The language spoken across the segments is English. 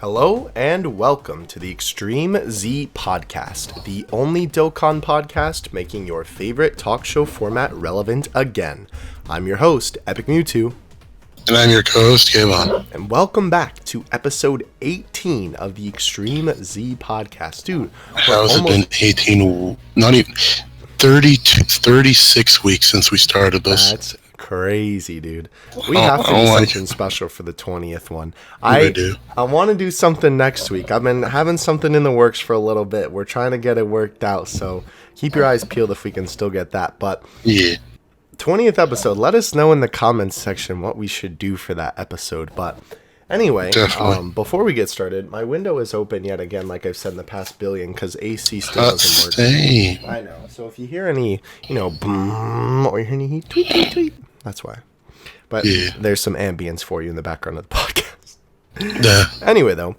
Hello and welcome to the ExtremeZPodcast, the only Dokkan podcast making your favorite talk show format relevant again. I'm your host, Epic Mewtwo. And I'm your co-host, Kayvon. And welcome back to episode 18 of the ExtremeZPodcast. Dude, how's it been 18, not even 36 weeks since we started this? That's crazy, dude. We have to do something special for the 20th one. I want to do something next week. I've been having something in the works for a little bit. We're trying to get it worked out, so keep your eyes peeled if we can still get that. But yeah, 20th episode, let us know in the comments section what we should do for that episode. But anyway, before we get started, my window is open yet again, like I've said in the past billion, because AC still doesn't work. I know. So if you hear any, boom, or you hear any tweet, tweet, tweet, that's why. But there's some ambience for you in the background of the podcast. Anyway, though,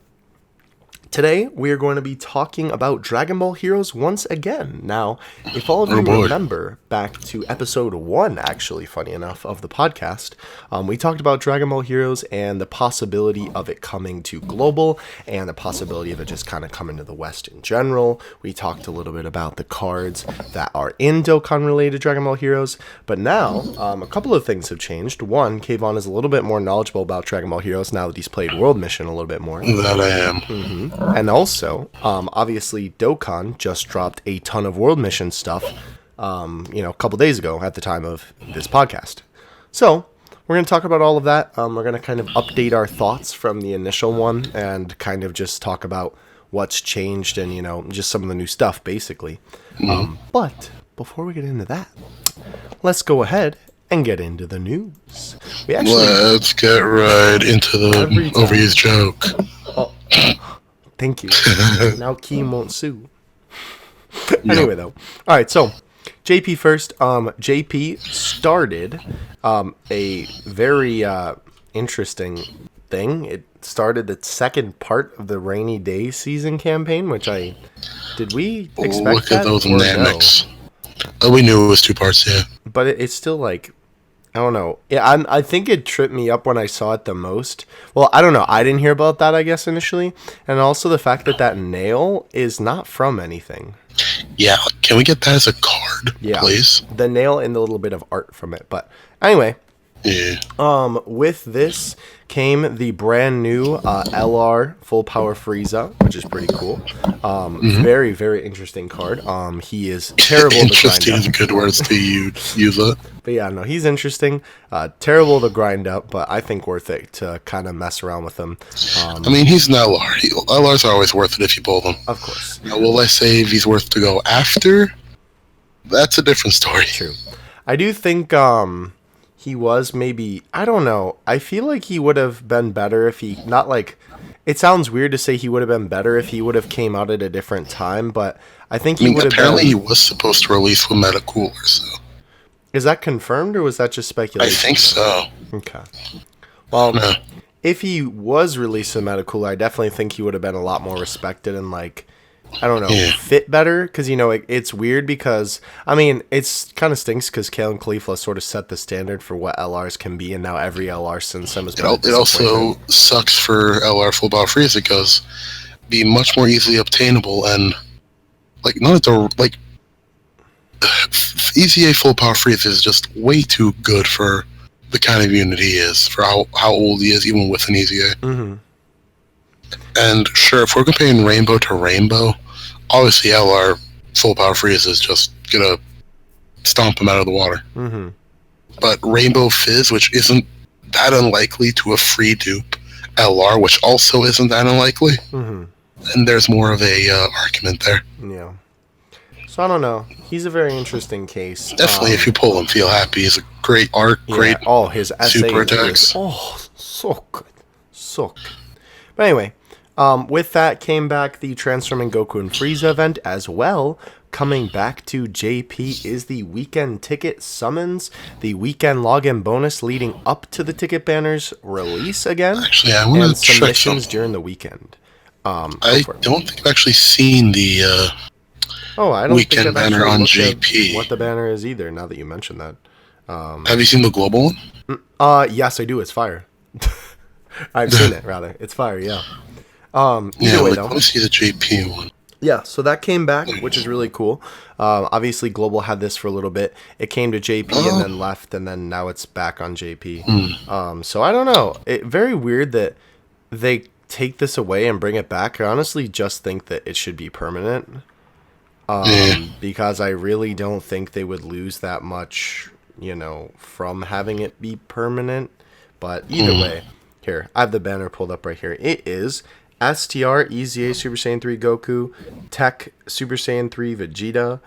today we are going to be talking about Dragon Ball Heroes once again. Now, if all of you remember back to episode 1, actually, funny enough, of the podcast, we talked about Dragon Ball Heroes and the possibility of it coming to global and the possibility of it just kind of coming to the West in general. We talked a little bit about the cards that are in Dokkan related to Dragon Ball Heroes. But now, a couple of things have changed. One, Kayvon is a little bit more knowledgeable about Dragon Ball Heroes now that he's played World Mission a little bit more. That I am. Mm-hmm. And also, obviously, Dokkan just dropped a ton of World Mission stuff, a couple days ago at the time of this podcast. So, we're going to talk about all of that. We're going to kind of update our thoughts from the initial one and kind of just talk about what's changed and, just some of the new stuff, basically. But before we get into that, let's go ahead and get into the news. Let's get right into the overused joke. Thank you. Now Keem won't sue. Anyway, though. All right, so JP first. JP started a very interesting thing. It started the second part of the Rainy Day season campaign, which did we expect look that? At those mechanics. No? We knew it was 2 parts, yeah. But it's still like, I don't know. Yeah, I think it tripped me up when I saw it the most. Well, I don't know. I didn't hear about that, I guess, initially. And also the fact that nail is not from anything. Yeah, can we get that as a card, please? The nail and the little bit of art from it. But anyway, with this came the brand new LR Full Power Frieza, which is pretty cool. Very, very interesting card. He is terrible to grind up. Interesting is good words to use it. But yeah, no, he's interesting. Terrible to grind up, but I think worth it to kind of mess around with him. He's an LR. LRs are always worth it if you pull them. Of course. Now, will I say if he's worth to go after? That's a different story. True. I do think he was maybe, I don't know. I feel like he would have been better if he, not like, it sounds weird to say he would have been better if he would have came out at a different time, but I think he would have been. Apparently he was supposed to release with Meta Cooler, so. Is that confirmed, or was that just speculation? I think so. Okay. Well, if he was released with Meta Cooler, I definitely think he would have been a lot more respected and, like, I don't know, fit better. Because, it's weird because, it's kind of stinks because Kale and Khalifa sort of set the standard for what LRs can be, and now every LR since then has been It also sucks for LR Full Power Frieza because be much more easily obtainable and, like, not at the, like, EZA Full Power Frieza is just way too good for the kind of unit he is, for how old he is, even with an EZA. Mm-hmm. And sure, if we're comparing Rainbow to Rainbow, obviously LR Full Power Frieza is just gonna stomp him out of the water. Mm-hmm. But Rainbow Fizz, which isn't that unlikely to a free dupe LR, which also isn't that unlikely, and there's more of a argument there. Yeah. So I don't know. He's a very interesting case. Definitely, if you pull him, feel happy. He's a great art, great his super attacks. So good. So good. But anyway, with that came back the Transforming Goku and Frieza event as well. Coming back to JP is the weekend ticket summons, the weekend login bonus leading up to the ticket banners release again. Actually, I want to check submissions during the weekend. I don't think I've actually seen the I don't weekend think I've banner on JP. JP. What the banner is either, now that you mention that. Have you seen the global one? Yes, I do. It's fire. I've seen it, rather. It's fire, yeah. Either way, though. Let me see the JP one. Yeah, so that came back, which is really cool. Obviously, Global had this for a little bit. It came to JP and then left, and then now it's back on JP. So I don't know. Very weird that they take this away and bring it back. I honestly just think that it should be permanent. Because I really don't think they would lose that much, from having it be permanent. But either way, here, I have the banner pulled up right here. It is STR EZA Super Saiyan 3 Goku, Tech Super Saiyan 3 Vegeta,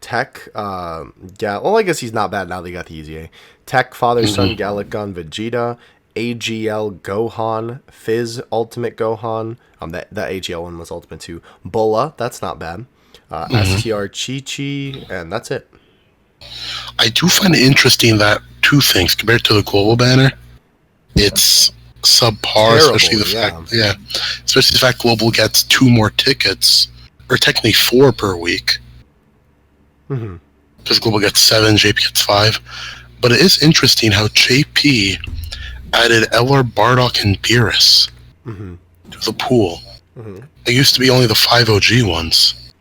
Tech, I guess he's not bad now they got the EZA. Tech Father Son Gallic Gun Vegeta, AGL Gohan, Fizz Ultimate Gohan, that AGL one was Ultimate too, Bulla, that's not bad, STR Chi-Chi, and that's it. I do find it interesting that two things, compared to the Global banner, it's subpar, especially the fact Global gets 2 more tickets, or technically 4 per week. Because Global gets 7, JP gets 5. But it is interesting how JP added LR Bardock and Beerus to the pool. It used to be only the 5 OG ones.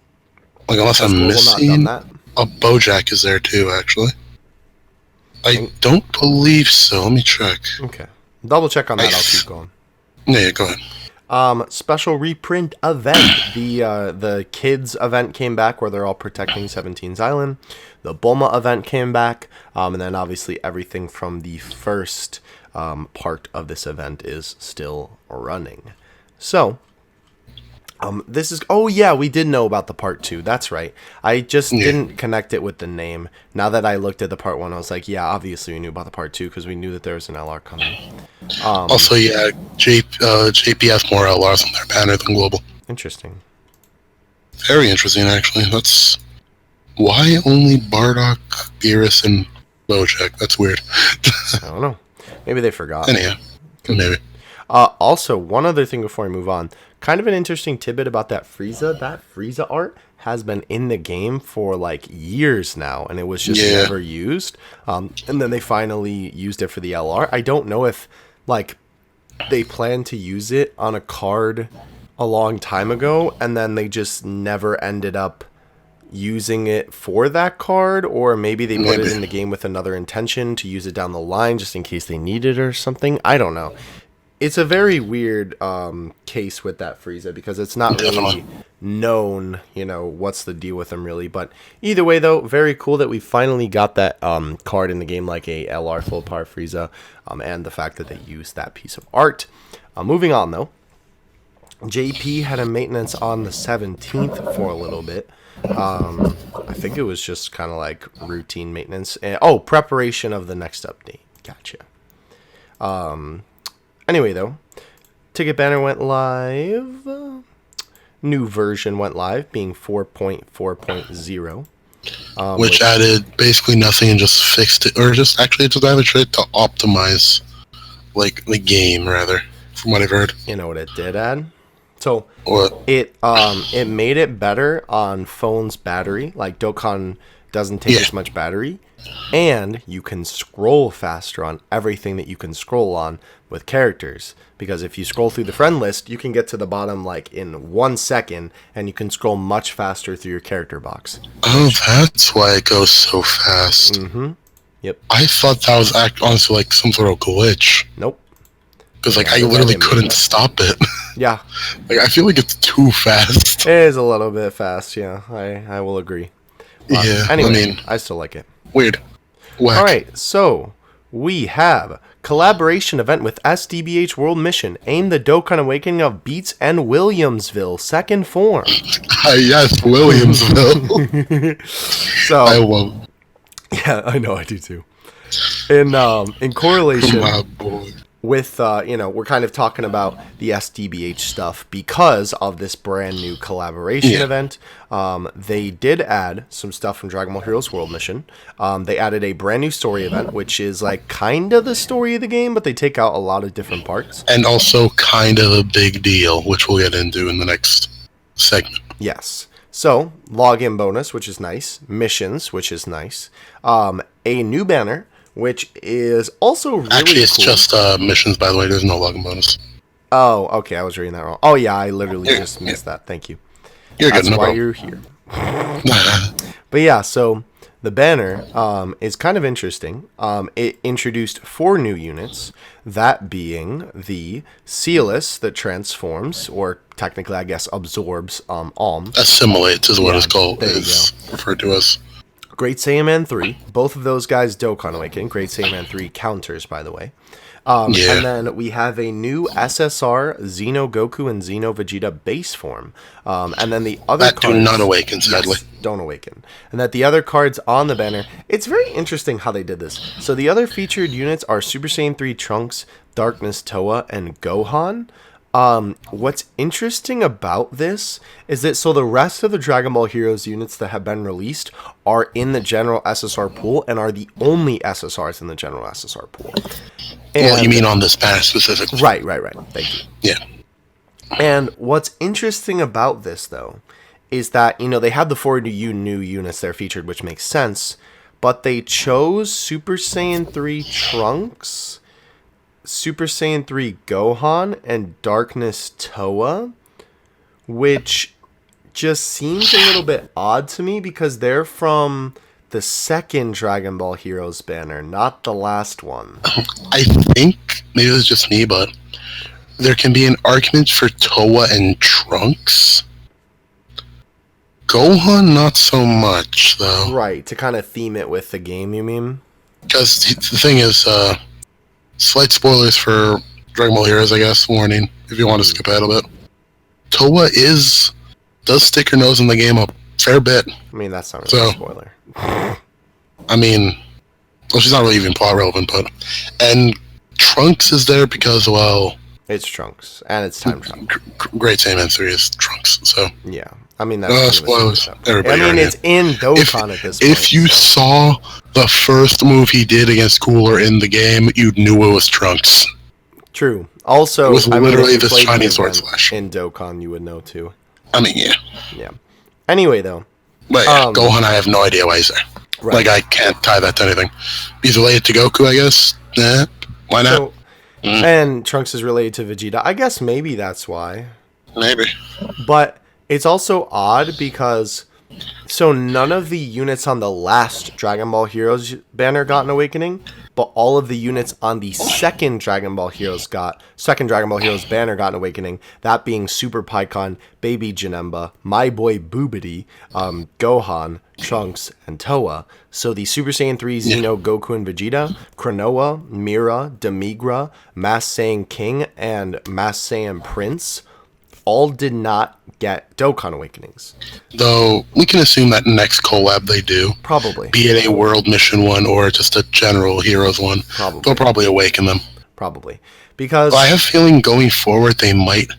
Like, unless I'm missing, Bojack is there too, actually. I don't believe so. Let me check. Okay. Double check on that. I'll keep going. Yeah, go ahead. Special reprint event. The kids event came back where they're all protecting 17's Island. The Bulma event came back. And then obviously everything from the first part of this event is still running. So, this is... Oh, yeah, we did know about the part 2. That's right. I just didn't connect it with the name. Now that I looked at the part 1, I was like, yeah, obviously we knew about the part 2 because we knew that there was an LR coming. Also, yeah, JP has more LRs on their banner than Global. Interesting. Very interesting, actually. That's... Why only Bardock, Beerus, and Bojack? That's weird. I don't know. Maybe they forgot. Anyhow, maybe. Also, one other thing before I move on. Kind of an interesting tidbit about that Frieza. That Frieza art has been in the game for like years now, and it was just never used. And then they finally used it for the LR. I don't know if like they planned to use it on a card a long time ago, and then they just never ended up using it for that card, or maybe they put it in the game with another intention to use it down the line just in case they need it or something. I don't know. It's a very weird case with that Frieza because it's not really known, what's the deal with him really. But either way, though, very cool that we finally got that card in the game, like a LR full power Frieza, and the fact that they used that piece of art. Moving on, though, JP had a maintenance on the 17th for a little bit. I think it was just kind of like routine maintenance. Preparation of the next update. Gotcha. Anyway, though, ticket banner went live. New version went live, being 4.4.0. Which added basically nothing and just fixed it. Or just actually just added shit to optimize, like, the game, rather, from what I've heard. You know what it did add? So, what? It made it better on phone's battery. Like, Dokkan doesn't take as much battery. And you can scroll faster on everything that you can scroll on with characters. Because if you scroll through the friend list, you can get to the bottom like in 1 second, and you can scroll much faster through your character box. Oh, that's why it goes so fast. Mm-hmm. Yep. I thought that was honestly like some sort of glitch. Nope. Because I literally couldn't stop it. Yeah. Like, I feel like it's too fast. It is a little bit fast, yeah. I will agree. Anyway, I still like it. Weird. Whack. Alright, so we have collaboration event with SDBH World Mission. Aim the Dokkan Awakening of Beats and Williamsville, second form. Yes, Williamsville. So I love. Yeah, I know, I do too. In correlation with, we're kind of talking about the SDBH stuff because of this brand new collaboration event. They did add some stuff from Dragon Ball Heroes World Mission. They added a brand new story event, which is like kind of the story of the game, but they take out a lot of different parts. And also kind of a big deal, which we'll get into in the next segment. Yes. So, login bonus, which is nice. Missions, which is nice. A new banner, which is also really Actually, it's cool. just missions, by the way. There's no login bonus. Oh, okay, I was reading that wrong. Oh, yeah, I literally just missed that. Thank you. You're That's good, no why problem. you're here. But yeah, so the banner is kind of interesting. It introduced 4 new units, that being the Sealess that transforms, or technically, I guess, absorbs Alm. Assimilates is what Yeah, it's called, there you is referred to as. Great Saiyaman 3. Both of those guys Dokkan Awakening. Great Saiyaman 3 counters, by the way. Yeah. And then we have a new SSR Xeno Goku and Xeno Vegeta base form. And then the other That cards do not awaken, sadly. Yes, don't awaken. And that the other cards on the banner, it's very interesting how they did this. So the other featured units are Super Saiyan 3 Trunks, Darkness Toa, and Gohan. What's interesting about this is that so the rest of the Dragon Ball Heroes units that have been released are in the general SSR pool and are the only SSRs in the general SSR pool. Well, you mean on this banner specifically? Right. Thank you. Yeah. And what's interesting about this, though, is that, they had the 4 new units there featured, which makes sense, but they chose Super Saiyan 3 Trunks, Super Saiyan 3 Gohan, and Darkness Toa, which just seems a little bit odd to me because they're from the second Dragon Ball Heroes banner, not the last one. I think, maybe it was just me, but there can be an argument for Toa and Trunks. Gohan, not so much, though. Right, to kind of theme it with the game, you mean? Because the thing is, slight spoilers for Dragon Ball Heroes, I guess. Warning, if you want to skip ahead a bit. Toa does stick her nose in the game a fair bit. I mean, that's not really a spoiler. I mean, well, she's not really even plot relevant, but... And Trunks is there because, well... It's Trunks, and it's time travel. Great Saiyaman 3 is Trunks, so... Yeah. I mean, that's spoilers. It's in Dokkan at this point. If you saw the first move he did against Cooler in the game, you knew it was Trunks. True. Also, it was literally this Chinese Chinese sword slash. In Dokkan, you would know too. I mean, yeah. Yeah. Anyway, though. But yeah, Gohan, I have no idea why he's there. Right. Like, I can't tie that to anything. He's related to Goku, I guess. Why not? So, and Trunks is related to Vegeta. I guess maybe that's why. Maybe. But it's also odd because so none of the units on the last Dragon Ball Heroes banner got an awakening, but all of the units on the second Dragon Ball Heroes banner got an awakening, that being Super Pikkon, Baby Janemba, My Boy Boobity, Gohan, Trunks, and Toa. So the Super Saiyan 3 Xeno, Goku, and Vegeta, Kranoa, Mira, Demigra, Mass Saiyan King, and Mass Saiyan Prince all did not get Dokkan Awakenings. Though, we can assume that next collab they do. Probably. Be it a World Mission one or just a general Heroes one. Probably. They'll probably awaken them. Probably. Because... I have a feeling going forward they might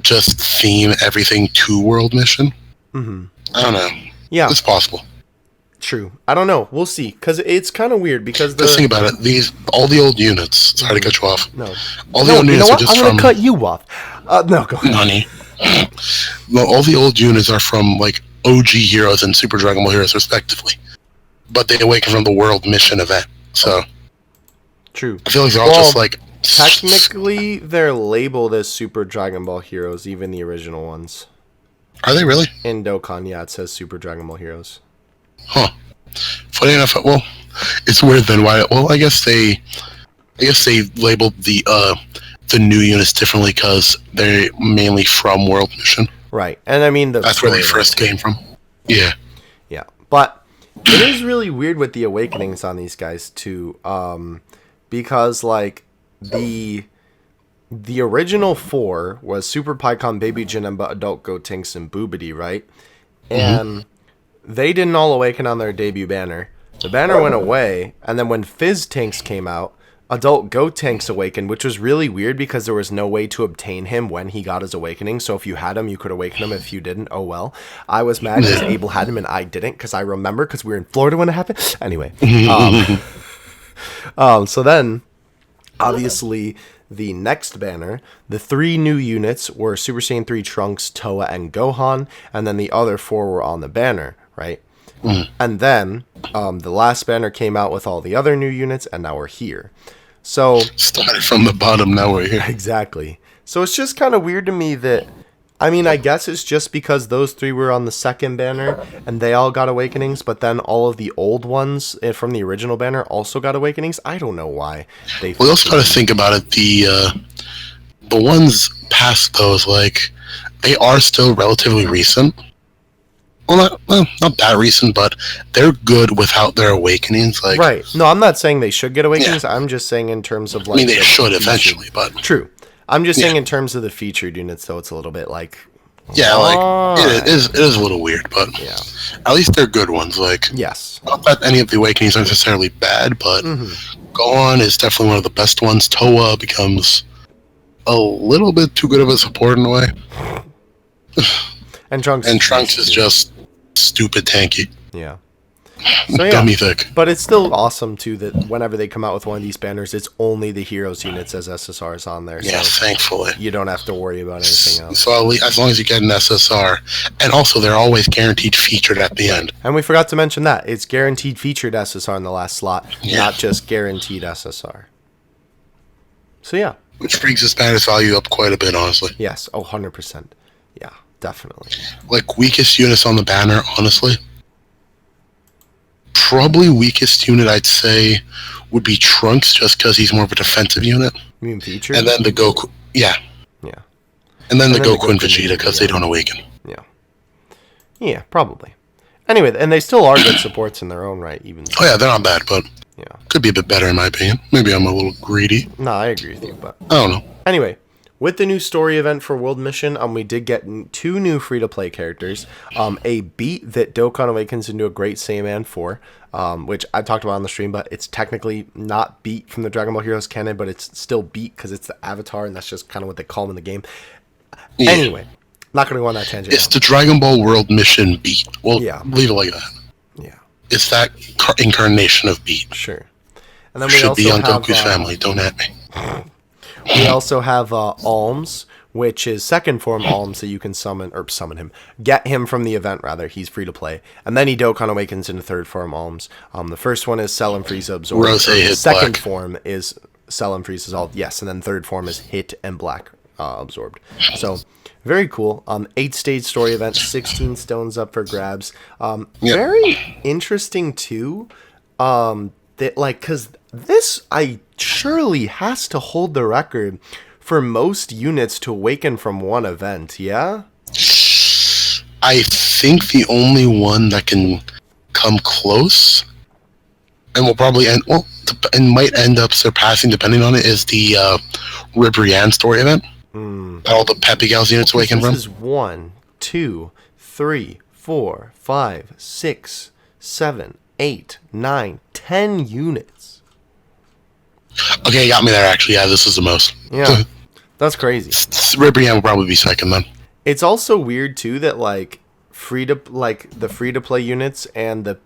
just theme everything to World Mission. Mm-hmm. I don't know. Yeah. It's possible. True. I don't know. We'll see. Because it's kind of weird because Just think about it. All the old units... Sorry to cut you off. No. All the old units are just I'm going to cut you off. No, go ahead. Nani. Well, all the old units are from, like, OG Heroes and Super Dragon Ball Heroes, respectively. But they awaken from the World Mission event, so... True. I feel like they're all just, like... Technically, they're labeled as Super Dragon Ball Heroes, even the original ones. Are they really? In Dokkan, yeah, it says Super Dragon Ball Heroes. Huh. Funny enough, well, it's weird then. Why? Well, I guess they labeled the new units differently because they're mainly from World Mission. Right, and I mean that's where they first came from. Yeah. Yeah, but it is really weird with the awakenings on these guys too, because like the original 4 was Super Pikkon, Baby Janemba, Adult Gotenks, and Boobity, right? And they didn't all awaken on their debut banner. The banner went away, and then when Fizz Tanks came out, Adult Gotenks awakened, which was really weird because there was no way to obtain him when he got his awakening. So if you had him, you could awaken him. If you didn't, oh well. I was mad because Abel had him and I didn't because I remember because we were in Florida when it happened. Anyway. So then, obviously, the next banner, the 3 new units were Super Saiyan 3 Trunks, Toa, and Gohan, and then the other 4 were on the banner, right? And then the last banner came out with all the other new units, and now we're here. So started from the bottom, now we're here. exactly. So it's just kind of weird to me that, I mean, I guess it's just because those 3 were on the second banner and they all got awakenings, but then all of the old ones from the original banner also got awakenings. I don't know why they. Well, also got to think about it. The ones past those, like, they are still relatively recent. Well, not that recent, but they're good without their awakenings. Like, right. No, I'm not saying they should get awakenings. Yeah. I'm just saying in terms of, like, I mean, they should eventually, but true. I'm just saying in terms of the featured units, though, it's a little bit like. Yeah, like it is a little weird, but yeah, at least they're good ones. Like, yes, not that any of the awakenings are necessarily bad, but Gohan is definitely one of the best ones. Toa becomes a little bit too good of a support in a way. And Trunks is just stupid tanky. Yeah. So yeah, dummy thick. But it's still awesome too that whenever they come out with one of these banners, it's only the heroes units as SSRs on there. Yeah, so thankfully. You don't have to worry about anything else. So as long as you get an SSR, and also they're always guaranteed featured at the end. And we forgot to mention that it's guaranteed featured SSR in the last slot, not just guaranteed SSR. So yeah. Which brings this banner's value up quite a bit, honestly. Yes, 100%. Yeah, definitely. Like, weakest units on the banner, honestly. Probably weakest unit, I'd say, would be Trunks, just because he's more of a defensive unit. You mean featured? And then the Goku, yeah. Yeah. And then the Goku and Vegeta, because they don't awaken. Yeah. Yeah, probably. Anyway, and they still are good supports in their own right, even. Oh yeah, they're not bad, but yeah, could be a bit better in my opinion. Maybe I'm a little greedy. No, I agree with you, but I don't know. Anyway, with the new story event for World Mission, we did get 2 new free-to-play characters. A beat that Dokkan awakens into a Great Saiyaman for, which I talked about on the stream, but it's technically not beat from the Dragon Ball Heroes canon, but it's still beat because it's the avatar, and that's just kind of what they call him in the game. Yeah. Anyway, not going to go on that tangent. It's the Dragon Ball World Mission beat. Well, yeah. Leave it like that. Yeah. It's that incarnation of beat. Sure. And then we also be on have, Goku's family. Don't at me. We also have Alms, which is second form Alms that you can get him from the event, rather. He's free to play. And then he Dokkan awakens into third form Alms. The first one is Cell and Frieza absorbed. The second form is Cell and Frieza dissolved. Yes, and then third form is Hit and Black absorbed. So, very cool. 8-stage story event, 16 stones up for grabs. Very interesting, too. That, like, because this, surely has to hold the record for most units to awaken from one event, yeah? I think the only one that can come close, and will probably might end up surpassing, depending on it, is the Ribrianne story event. That all the Peppy Gals units awaken from. This is 1, 2, 3, 4, 5, 6, 7, 8, 9, 10 units. Okay, you got me there, actually. Yeah, this is the most. Yeah, that's crazy. Ribrianne will probably be second, then. It's also weird, too, that, like, the free-to-play units and the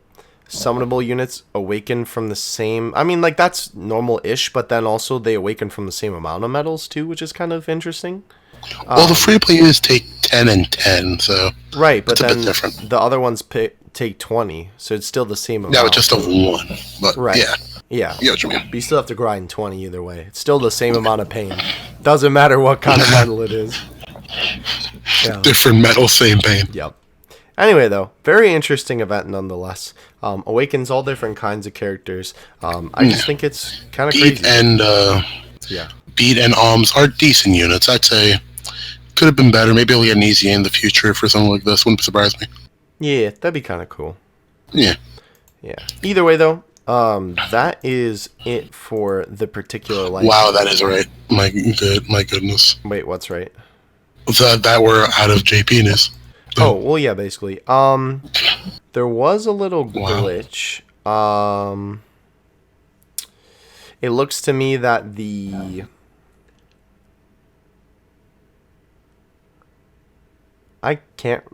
summonable units awaken from the same... I mean, like, that's normal-ish, but then also they awaken from the same amount of medals, too, which is kind of interesting. Well, the free-to-play units take 10 and 10, so... Right, but then a bit different. The other ones take 20, so it's still the same amount. Yeah, just a 1, but right. Yeah. Yeah. Yeah, what you mean. But you still have to grind 20 either way. It's still the same amount of pain. Doesn't matter what kind of medal it is. Yeah. Different medal, same pain. Yep. Anyway, though, very interesting event nonetheless. Awakens all different kinds of characters. I just think it's kind of crazy. Beat and Alms are decent units. I'd say could have been better. Maybe we'll get an easy in the future for something like this. Wouldn't surprise me. Yeah, that'd be kind of cool. Yeah. Yeah. Either way, though, that is it for the particular life. Wow, that is right. My goodness. Wait, what's right? That we're out of JP-ness. Oh, well, yeah, basically. There was a little glitch. Wow. It looks to me that I can't...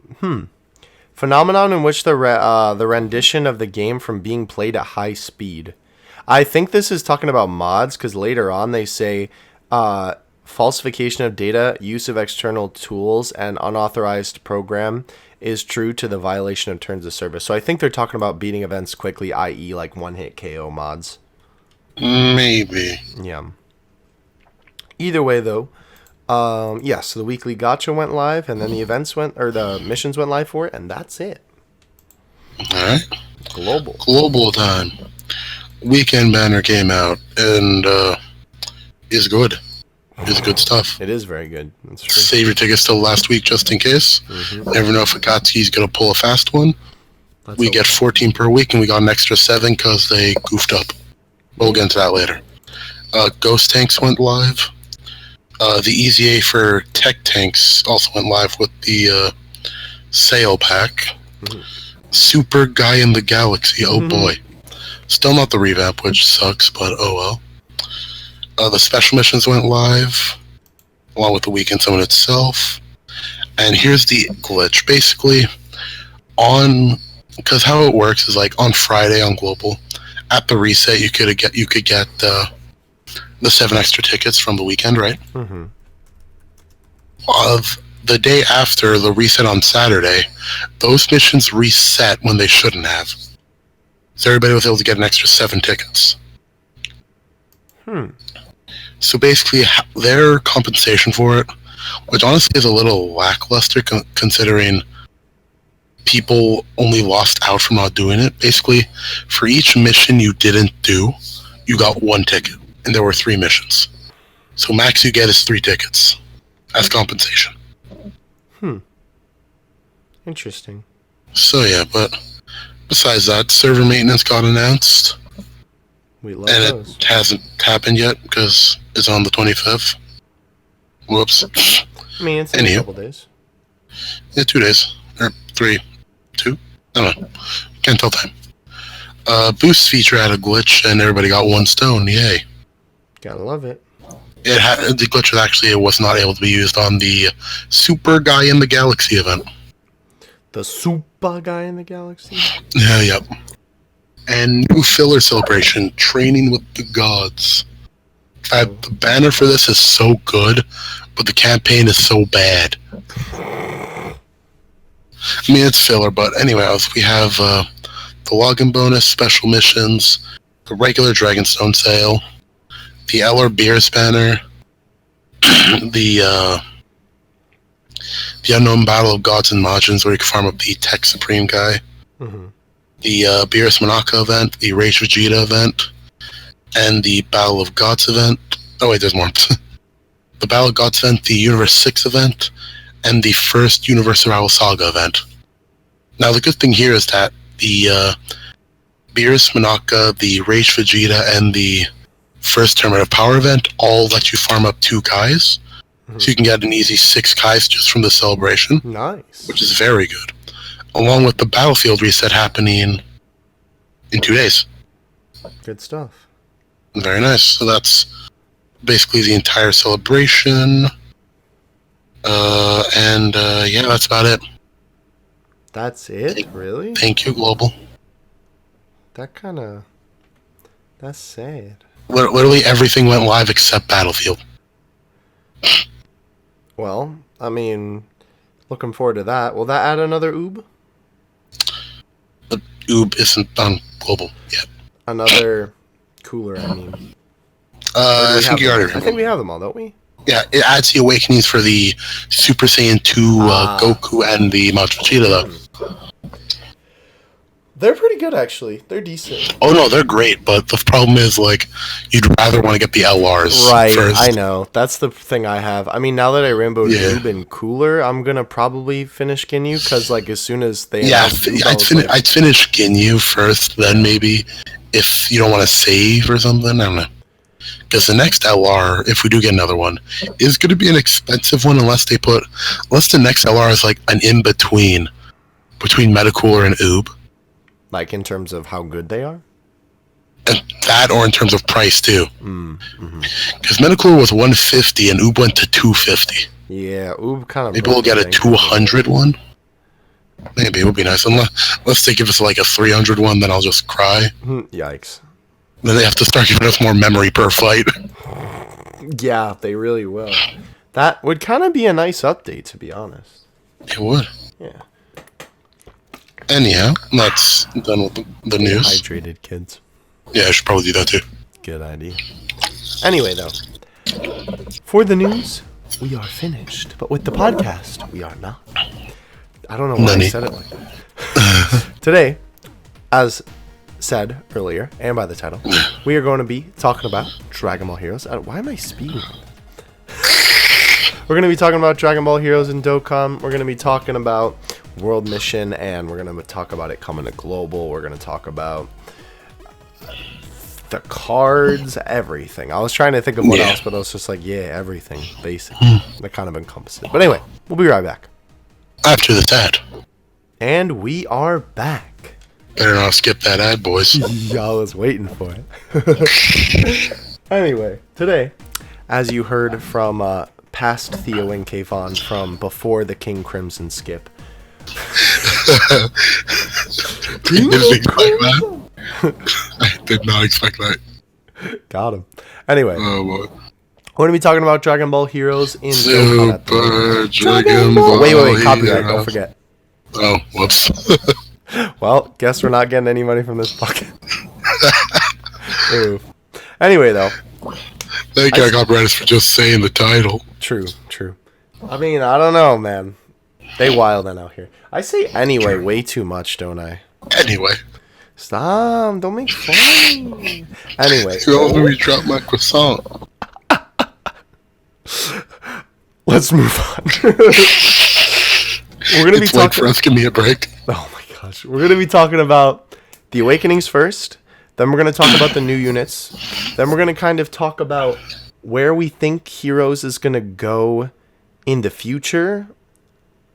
Phenomenon in which the rendition of the game from being played at high speed. I think this is talking about mods, because later on they say... falsification of data, use of external tools, and unauthorized program is true to the violation of terms of service. So I think they're talking about beating events quickly, i.e. like one-hit KO mods. Maybe. Yeah. Either way, though, so the weekly gacha went live, and then the missions went live for it, and that's it. Alright. Global time. Weekend banner came out, and is good. It's good stuff. It is very good. That's true. Save your tickets till last week just in case. Never know if Akatsuki's going to pull a fast one. We get 14 per week, and we got an extra 7 because they goofed up. We'll get into that later. Ghost Tanks went live. The EZA for Tech Tanks also went live with the sale pack. Super Guy in the Galaxy, oh boy. Still not the revamp, which sucks, but oh well. The special missions went live, along with the weekend summon itself. And here's the glitch. Basically, because how it works is like on Friday on Global, at the reset you could get the 7 extra tickets from the weekend, right? Of the day after the reset on Saturday, those missions reset when they shouldn't have. So everybody was able to get an extra 7 tickets. So basically, their compensation for it, which honestly is a little lackluster considering people only lost out from not doing it. Basically, for each mission you didn't do, you got 1 ticket, and there were 3 missions. So max you get is 3 tickets as compensation. Interesting. So yeah, but besides that, server maintenance got announced. We love those. It hasn't happened yet because it's on the 25th. Whoops. I mean, it's in a couple days. Yeah, 2 days. Or 3. 2? I don't know. Can't tell time. Boost feature had a glitch and everybody got 1 stone. Yay. Gotta love it. The glitch was not able to be used on the Super Guy in the Galaxy event. The Super Guy in the Galaxy? Yeah, yep. And new filler celebration, Training with the Gods. The banner for this is so good, but the campaign is so bad. I mean, it's filler, but anyways, we have the login bonus, special missions, the regular Dragonstone sale, the LR Beers banner, the Unknown Battle of Gods and Majins, where you can farm up the Tech Supreme guy, the Beerus Monaka event, the Rage Vegeta event, and the Battle of Gods event. Oh wait, there's more. The Battle of Gods event, the Universe 6 event, and the first Universe Survival Saga event. Now the good thing here is that the Beerus Monaka, the Rage Vegeta, and the first Tournament of Power event all let you farm up 2 Kais. So you can get an easy 6 Kais just from the celebration. Nice. Which is very good. Along with the Battlefield reset happening in 2 days. Good stuff. Very nice. So that's basically the entire celebration. Yeah, that's about it. That's it? Really? Thank you, Global. That's sad. Literally everything went live except Battlefield. Well, I mean, looking forward to that. Will that add another oob? The oob isn't on Global yet. Another cooler, I mean. I think we have them all, don't we? Yeah, it adds the awakenings for the Super Saiyan 2 Goku and the Majin Vegeta, though. They're pretty good, actually. They're decent. Oh, no, they're great, but the problem is, like, you'd rather want to get the LRs right, first. I know. That's the thing I have. I mean, now that I rainbowed Noob and Cooler, I'm going to probably finish Ginyu, because, like, as soon as they... Yeah, I'd finish Ginyu first, then maybe if you don't want to save or something, I don't know. Because the next LR, if we do get another one, is going to be an expensive one unless the next LR is, like, an in-between between Metacooler and Oob. Like, in terms of how good they are? And that, or in terms of price, too. Because Metacooler was $150 and Oob went to $250. Yeah, Oob kind of... Maybe we'll get a $200 one? Maybe, it would be nice. Unless they give us, like, a $300 one, then I'll just cry. Yikes. Then they have to start giving us more memory per fight. Yeah, they really will. That would kind of be a nice update, to be honest. It would. Yeah. Anyhow, that's done with the news. Hydrated kids. Yeah, I should probably do that too. Good idea. Anyway, though, for the news, we are finished. But with the podcast, we are not. I don't know why I said it like that. Today, as said earlier, and by the title, we are going to be talking about Dragon Ball Heroes. Why am I speaking? We're going to be talking about Dragon Ball Heroes and Dokkan. We're going to be talking about World Mission, and we're going to talk about it coming to global. We're going to talk about the cards, everything. I was trying to think of what else, but I was just like, everything, basically. That kind of encompasses it. But anyway, we'll be right back. After the ad. And we are back. Better not skip that ad, boys. Y'all was waiting for it. Anyway, today, as you heard from past Theo and Kayvon from before the King Crimson skip. You didn't expect that? I did not expect that. Got him. Anyway, oh, boy. We're going to be talking about Dragon Ball Heroes in Dokkan at the moment. Dragon Ball Wait, copyright, don't forget. Oh, whoops. Well, guess we're not getting any money from this pocket. Oof. Anyway, though. They got copyrighted for just saying the title. True. I mean, I don't know, man. They wildin' out here. I say anyway way too much, don't I? Anyway. Stop, don't make fun. Anyway. You all let me drop my croissant. Let's move on. We're gonna be talking. For us, give me a break. Oh my gosh, we're gonna be talking about the Awakenings first. Then we're gonna talk about the new units. Then we're gonna kind of talk about where we think Heroes is gonna go in the future.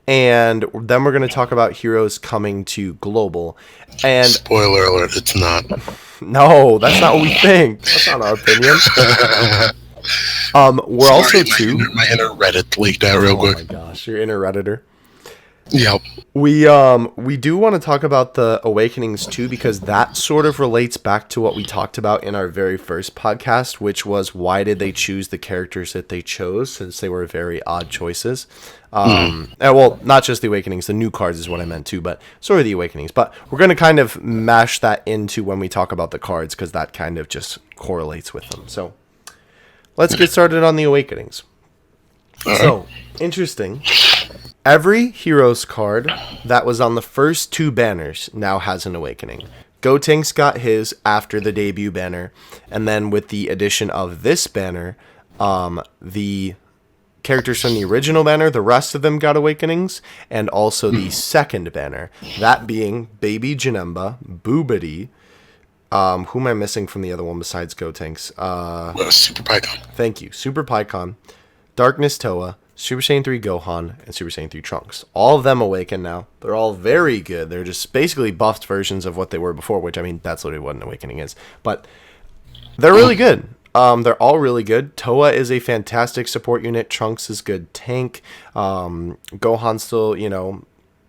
And then we're going to talk about Heroes coming to global. And spoiler alert, it's not. No, that's not what we think. That's not our opinion. We're also too. My inner Reddit leaked out real quick. Oh my gosh, your inner Redditor. Yep. We do want to talk about the Awakenings too, because that sort of relates back to what we talked about in our very first podcast, which was why did they choose the characters that they chose, since they were very odd choices. Well, not just the Awakenings, the new cards is what I meant too, but sort of the Awakenings. But we're going to kind of mash that into when we talk about the cards, because that kind of just correlates with them. So let's get started on the Awakenings. So, interesting. Every Heroes card that was on the first two banners now has an Awakening. Gotenks got his after the debut banner, and then with the addition of this banner, the characters from the original banner, the rest of them got Awakenings, and also the second banner, that being Baby Janemba, Boobity, who am I missing from the other one besides Gotenks? Super Pycon. Thank you. Super Pycon, Darkness Toa, Super Saiyan 3 Gohan, and Super Saiyan 3 Trunks. All of them awaken now. They're all very good. They're just basically buffed versions of what they were before, which, I mean, that's literally what an Awakening is. But they're really good. They're all really good. Toa is a fantastic support unit. Trunks is good tank. Gohan still,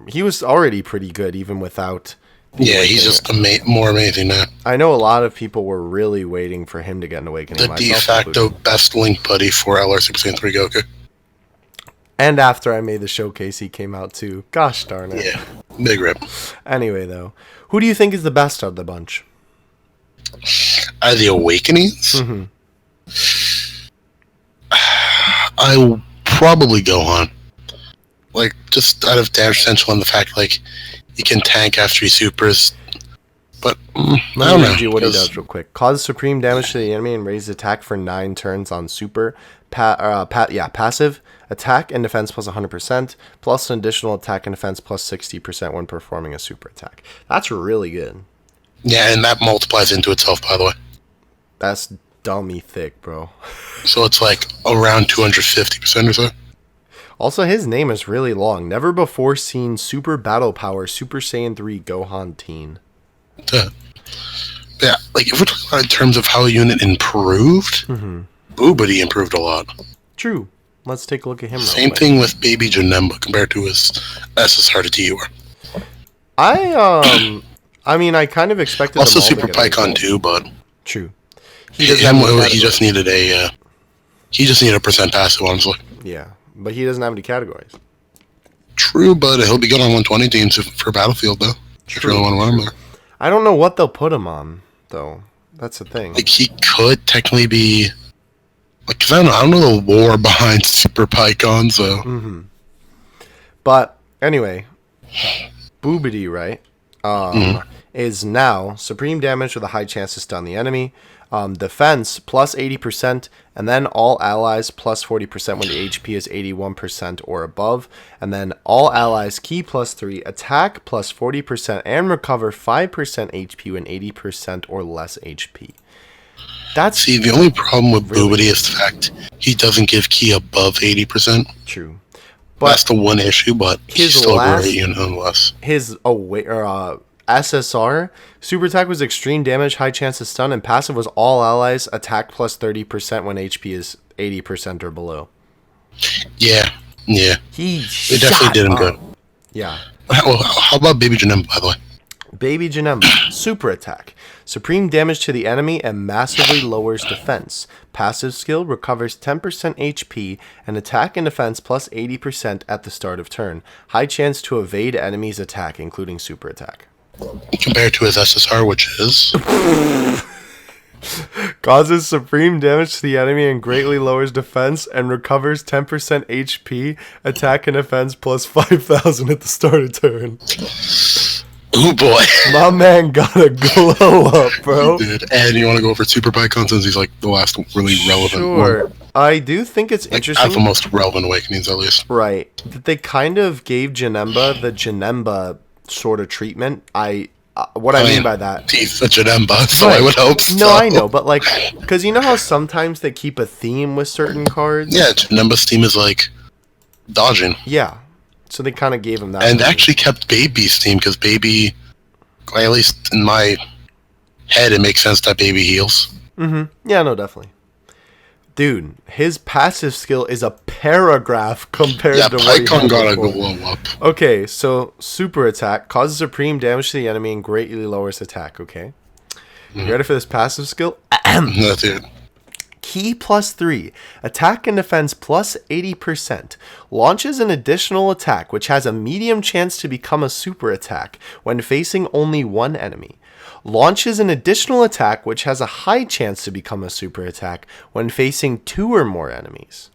he was already pretty good even without... Yeah, he's just more amazing now. I know a lot of people were really waiting for him to get an Awakening. The de facto best Link buddy for LR Super Saiyan 3 Goku. And after I made the showcase, he came out too. Gosh darn it. Yeah, big rip. Anyway, though, who do you think is the best of the bunch? Out of the Awakenings? Mm-hmm. I will probably Gohan. Like, just out of damage potential and the fact, like, he can tank after he supers. But, I don't know. Read you what he does real quick. Cause supreme damage to the enemy and raise attack for 9 turns on super. Passive. Attack and defense plus 100%, plus an additional attack and defense plus 60% when performing a super attack. That's really good. Yeah, and that multiplies into itself, by the way. That's dummy thick, bro. So it's like around 250% or so. Also, his name is really long. Never before seen Super Battle Power Super Saiyan 3 Gohan Teen. Yeah, like if we're talking about in terms of how a unit improved, Boobity improved a lot. True. Let's take a look at him. Same thing with Baby Janemba compared to his SSR to TUR. I mean, I kind of expected also them all Super Pycon too, but true. He just needed a percent passive, honestly. Yeah, but he doesn't have any categories. True, but he'll be good on 120 teams for Battlefield though. If you really want to run him there. I don't know what they'll put him on though. That's the thing. Like, he could technically be... Like, cause I don't know the lore behind Super Pycon, so... Mm-hmm. But, anyway, Boobity, right, is now supreme damage with a high chance to stun the enemy, defense plus 80%, and then all allies plus 40% when the HP is 81% or above, and then all allies key plus 3, attack plus 40%, and recover 5% HP when 80% or less HP. See, the only problem with Boobity is the fact he doesn't give key above 80%. True. But that's the one issue, but he's still great, nonetheless. His SSR, super attack was extreme damage, high chance to stun, and passive was all allies, attack plus 30% when HP is 80% or below. Yeah. They definitely did him good. Yeah. How about Baby Janemba, by the way? Baby Janemba, super attack. Supreme damage to the enemy and massively lowers defense. Passive skill recovers 10% HP and attack and defense plus 80% at the start of turn. High chance to evade enemy's attack, including super attack. Compared to his SSR, which is... Causes supreme damage to the enemy and greatly lowers defense and recovers 10% HP, attack and defense plus 5,000 at the start of turn. Oh boy. My man got a glow up, bro. Dude, and you want to go over Super Pycon since he's like the last really relevant one? I do think it's interesting. At the most relevant awakenings, at least. Right. That they kind of gave Janemba the Janemba sort of treatment. I mean by that, he's a Janemba, so I would hope so. No, I know, but like, because you know how sometimes they keep a theme with certain cards? Yeah, Janemba's theme is like dodging. Yeah. So they kind of gave him that. And actually kept Baby's theme, because Baby, at least in my head, it makes sense that Baby heals. Mm-hmm. Yeah, no, definitely. Dude, his passive skill is a paragraph compared to what he had Pycon got a before. glow up. Okay, so super attack causes supreme damage to the enemy and greatly lowers attack. Okay, you ready for this passive skill? No, dude. Key plus 3, attack and defense plus 80%, launches an additional attack which has a medium chance to become a super attack when facing only one enemy. Launches an additional attack which has a high chance to become a super attack when facing 2 or more enemies.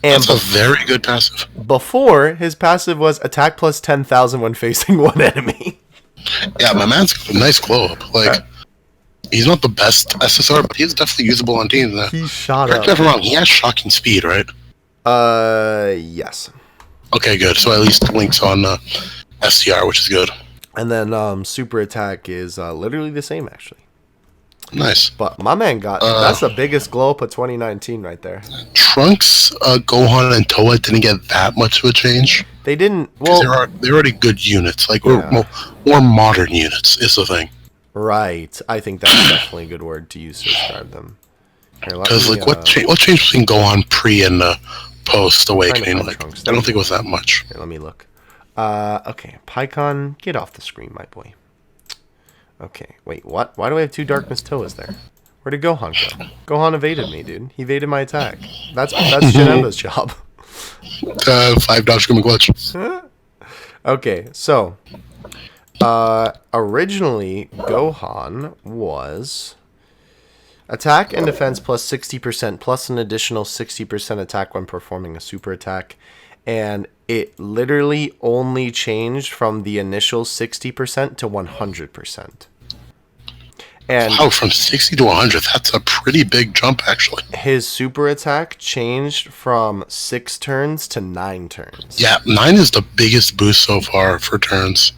And that's a very good passive. Before, his passive was attack plus 10,000 when facing one enemy. Yeah, my man's got a nice glow up. Like, he's not the best SSR, but he's definitely usable on teams. He shot up. Correct me if I'm wrong, he has shocking speed, right? Yes. Okay, good. So at least Link's on STR, which is good. And then super attack is literally the same, actually. Nice. But my man got... that's the biggest glow up of 2019 right there. Trunks, Gohan, and Toa didn't get that much of a change. They didn't... Well, they're already good units. Like, more modern units is the thing. Right. I think that's definitely a good word to use to describe them. Because, like, what changed between Gohan pre and post Awakening? Like, I don't think it was that much. Here, let me look. Okay. Pycon, get off the screen, my boy. Okay. Wait, what? Why do I have 2 Darkness Toas there? Where did Gohan go? Gohan evaded me, dude. He evaded my attack. That's Janemba's job. 5 dodge come glitch. Okay, so... originally, Gohan was attack and defense plus 60% plus an additional 60% attack when performing a super attack. And it literally only changed from the initial 60% to 100%. And wow, from 60 to 100, that's a pretty big jump, actually. His super attack changed from 6 turns to 9 turns. Yeah, 9 is the biggest boost so far for turns.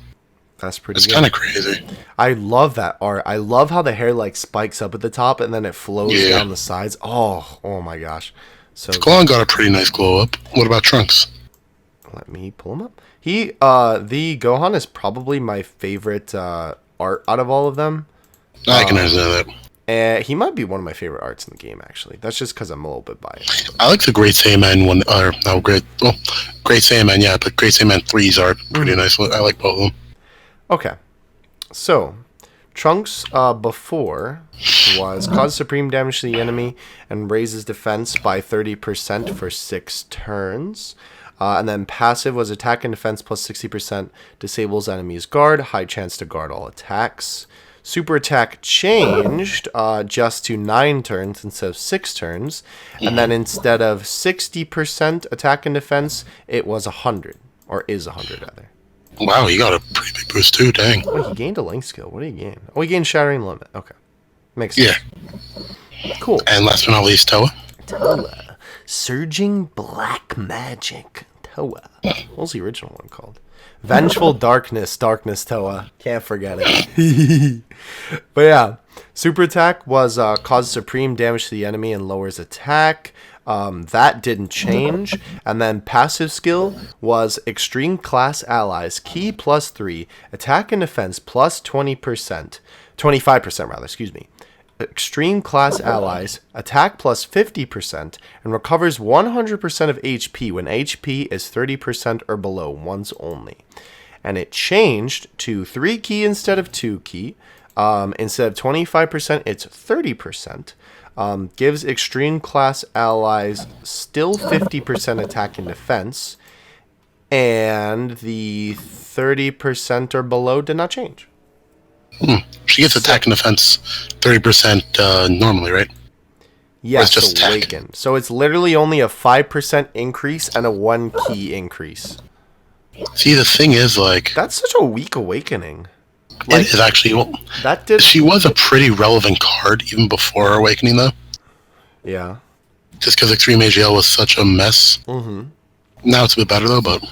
That's pretty good. It's kind of crazy. I love that art. I love how the hair like spikes up at the top and then it flows down the sides. Oh my gosh. So Gohan got a pretty nice glow up. What about Trunks? Let me pull him up. The Gohan is probably my favorite art out of all of them. I can understand that. And he might be one of my favorite arts in the game, actually. That's just because I'm a little bit biased. I like the Great Saiyaman one, Great Saiyaman, yeah, but Great Saiyaman 3's art pretty nice. I like both of them. Okay, so Trunks before was cause supreme damage to the enemy and raises defense by 30% for 6 turns. And then passive was attack and defense plus 60%, disables enemy's guard, high chance to guard all attacks. Super attack changed just to 9 turns instead of 6 turns. And then instead of 60% attack and defense, it was 100. Or is 100, rather. Wow, he got a pretty big boost too, dang. Oh, he gained a length skill. What did he gain? Oh, he gained Shattering Limit. Okay. Makes sense. Yeah. Cool. And last but not least, Toa. Toa. Surging Black Magic. Toa. What was the original one called? Vengeful Darkness. Darkness Toa. Can't forget it. But yeah. Super attack was causes supreme damage to the enemy and lowers attack. That didn't change. And then passive skill was extreme class allies, ki +3, attack and defense plus 20%. 25% rather, excuse me. Extreme class allies, attack plus 50%, and recovers 100% of HP when HP is 30% or below once only. And it changed to 3 ki instead of 2 ki. Instead of 25%, it's 30%. Gives extreme class allies still 50% attack and defense. And the 30% or below did not change. She gets attack and defense 30% normally, right? Yes, just awaken. So it's literally only a 5% increase and a 1 ki increase. See, the thing is, like... That's such a weak awakening. It is actually... Well, that did... She was a pretty relevant card even before her awakening, though. Yeah. Just because Extreme AGL was such a mess. Mm-hmm. Now it's a bit better, though, but...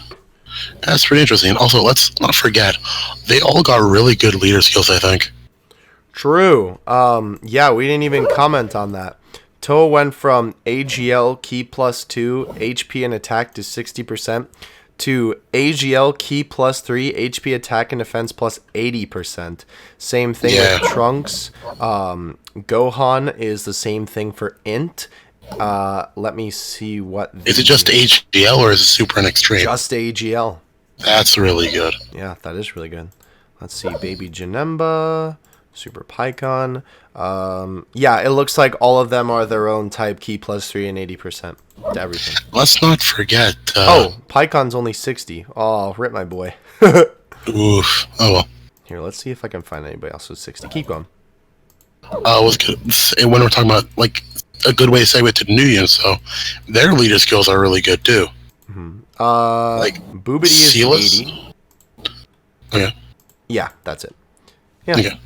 That's pretty interesting. Also, let's not forget, they all got really good leader skills, I think. True. Yeah, we didn't even comment on that. Toa went from AGL ki +2, HP and attack to 60%, to AGL ki +3, HP attack and defense plus 80%. Same thing with Trunks. Gohan is the same thing for Int. Let me see what... Is it just AGL or is it Super and Extreme? Just AGL. That's really good. Yeah, that is really good. Let's see. Baby Janemba, Super Pycon. Yeah, it looks like all of them are their own type, ki +3 and 80% to everything. Let's not forget... Pycon's only 60. Oh, rip my boy. Oof. Oh, well. Here, let's see if I can find anybody else with 60. Keep going. Was good. When we're talking about, like, a good way to segue to the new units, so their leader skills are really good, too. Mm-hmm. Like, Boobity is Sealess? 80. Okay. Yeah, that's it. Yeah. Okay.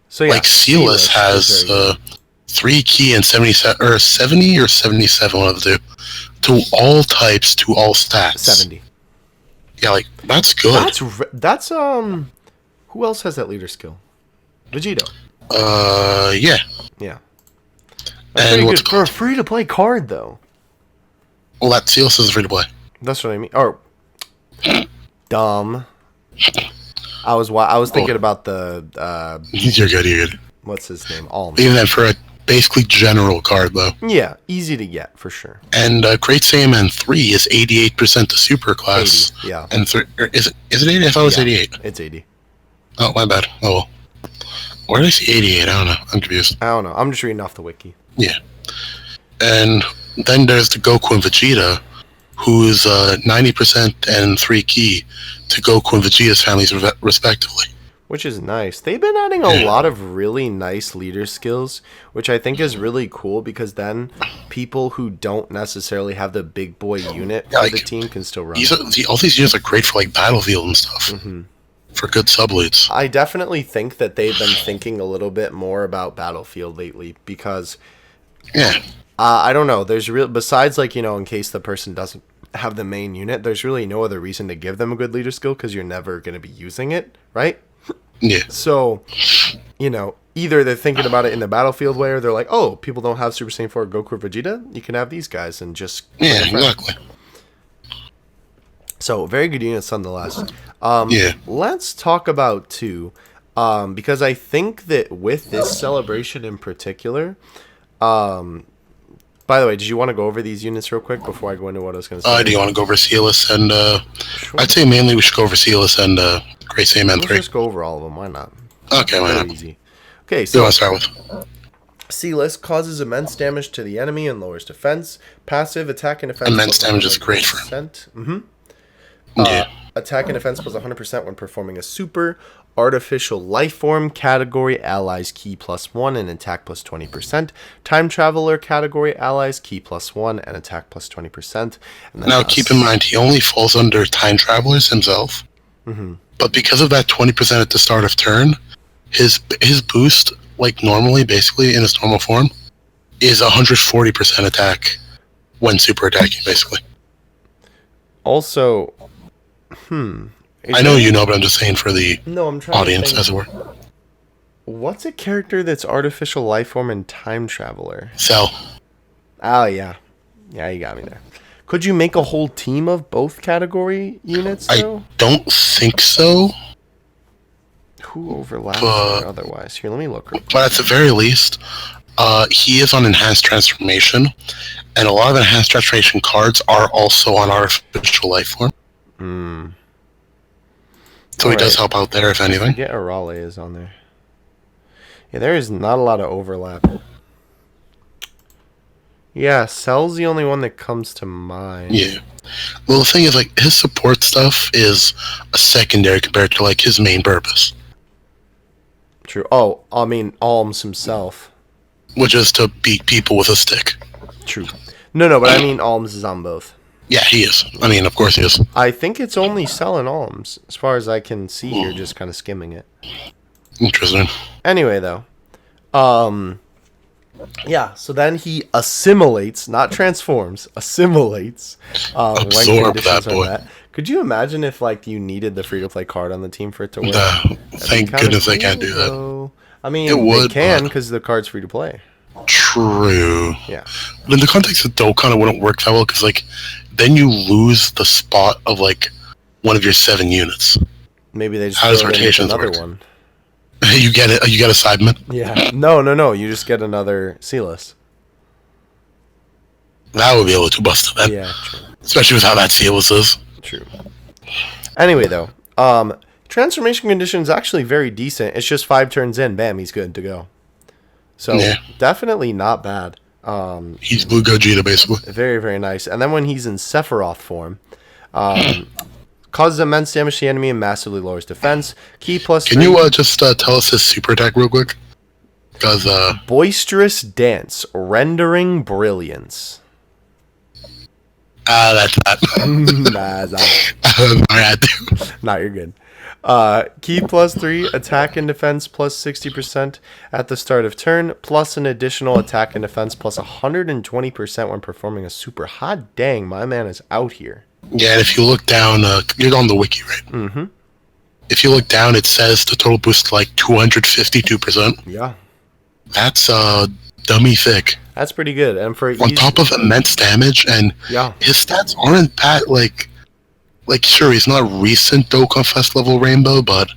So, yeah. Like, Sealess has 3 ki and 77 or 70 or 77, one of the two. To all types, to all stats. 70. Yeah, like, that's good. That's who else has that leader skill? Vegito. Yeah. Yeah. That's pretty good for a free-to-play card, though. Well, that Sealess is free to play. That's what I mean. Or dumb. I was thinking about the You're good. what's his name? Alm. Even then, for a basically general card, though. Yeah, easy to get for sure. And Great Saiyaman 3 is 88% to super class. 80, yeah. And is it 80? I thought it was 88. It's 80. Oh, my bad. Oh well. Where did I see 88? I don't know. I'm confused. I don't know. I'm just reading off the wiki. Yeah. And then there's the Goku and Vegeta, who's 90% and 3 ki to Goku and Vegeta's families respectively. Which is nice. They've been adding a lot of really nice leader skills, which I think is really cool because then people who don't necessarily have the big boy unit for the team can still run. All these units are great for like Battlefield and stuff. Mm-hmm. For good subleads. I definitely think that they've been thinking a little bit more about Battlefield lately because I don't know, there's besides like, in case the person doesn't have the main unit, there's really no other reason to give them a good leader skill because you're never going to be using it, right? Yeah. So, either they're thinking about it in the Battlefield way or they're like, oh, people don't have Super Saiyan 4 Goku or Vegeta, you can have these guys and just... Yeah, exactly. So, very good units nonetheless. Yeah. Let's talk about, too, because I think that with this celebration in particular... by the way, did you want to go over these units real quick before I go into what I was going to say? Do you want to go over Sealess and... Sure. I'd say mainly we should go over Sealess and Great Saiyaman 3. Let's just go over all of them. Why not? Okay, why not? Easy. Okay, so... so... want to start with? Sealess causes immense damage to the enemy and lowers defense. Passive, attack and defense... Immense damage is great for... Mm-hmm. Yeah. Attack and defense plus 100% when performing a super. Artificial Life Form category, allies key +1 and attack +20%. Time Traveler category, allies key +1 and attack +20%. And then now, keep in mind, he only falls under Time Travelers himself. Mm-hmm. But because of that 20% at the start of turn, his boost, like normally, basically, in his normal form, is 140% attack when super attacking, basically. Also, I know you know, but I'm just saying for the audience, as it were. What's a character that's Artificial Life Form and Time Traveler? Cell. Oh, yeah. Yeah, you got me there. Could you make a whole team of both category units, though? I don't think so. Who overlaps or otherwise? Here, let me look. But at the very least, he is on Enhanced Transformation, and a lot of Enhanced Transformation cards are also on Artificial Life Form. So he does help out there, if anything. Yeah, Arale is on there. Yeah, there is not a lot of overlap. Yeah, Cell's the only one that comes to mind. Yeah. Well, the thing is, like, his support stuff is a secondary compared to, like, his main purpose. True. Oh, I mean, Alms himself. Which is to beat people with a stick. True. No, but I mean, Alms is on both. Yeah, he is. I mean, of course he is. I think it's only Cell and Alms, as far as I can see here, just kind of skimming it. Interesting. Anyway, though. Yeah, so then he assimilates, not transforms, assimilates. Absorb that boy. Could you imagine if, like, you needed the free-to-play card on the team for it to work? Thank goodness they can't do that. I mean, they can, because the card's free-to-play. True. Yeah. But in the context of Dokkan, it wouldn't work that well, because, like, then you lose the spot of, like, one of your 7 units. Maybe they just throw in another one. You get it. You get a Sideman. Yeah. No. You just get another Sealess. That would be a little too busted then. Yeah, true. Especially with how that Sealess is. True. Anyway, though, transformation condition is actually very decent. It's just 5 turns in, bam, he's good to go. So definitely not bad. He's Blue Gogeta, basically. Very, very nice. And then when he's in Sephiroth form, causes immense damage to the enemy and massively lowers defense. Key +3. Can you just tell us his super attack real quick? Because Boisterous Dance, Rendering Brilliance. That's that. Nah, you're good. Key +3, attack and defense +60% at the start of turn, plus an additional attack and defense +120% when performing a super. Hot dang, my man is out here. Yeah, and if you look down, you're on the wiki, right? Mm-hmm. If you look down, it says the total boost like 252%. Yeah. That's dummy thick. That's pretty good. And for on top of immense damage, and his stats aren't that like sure, he's not recent Dokkan Fest level Rainbow, but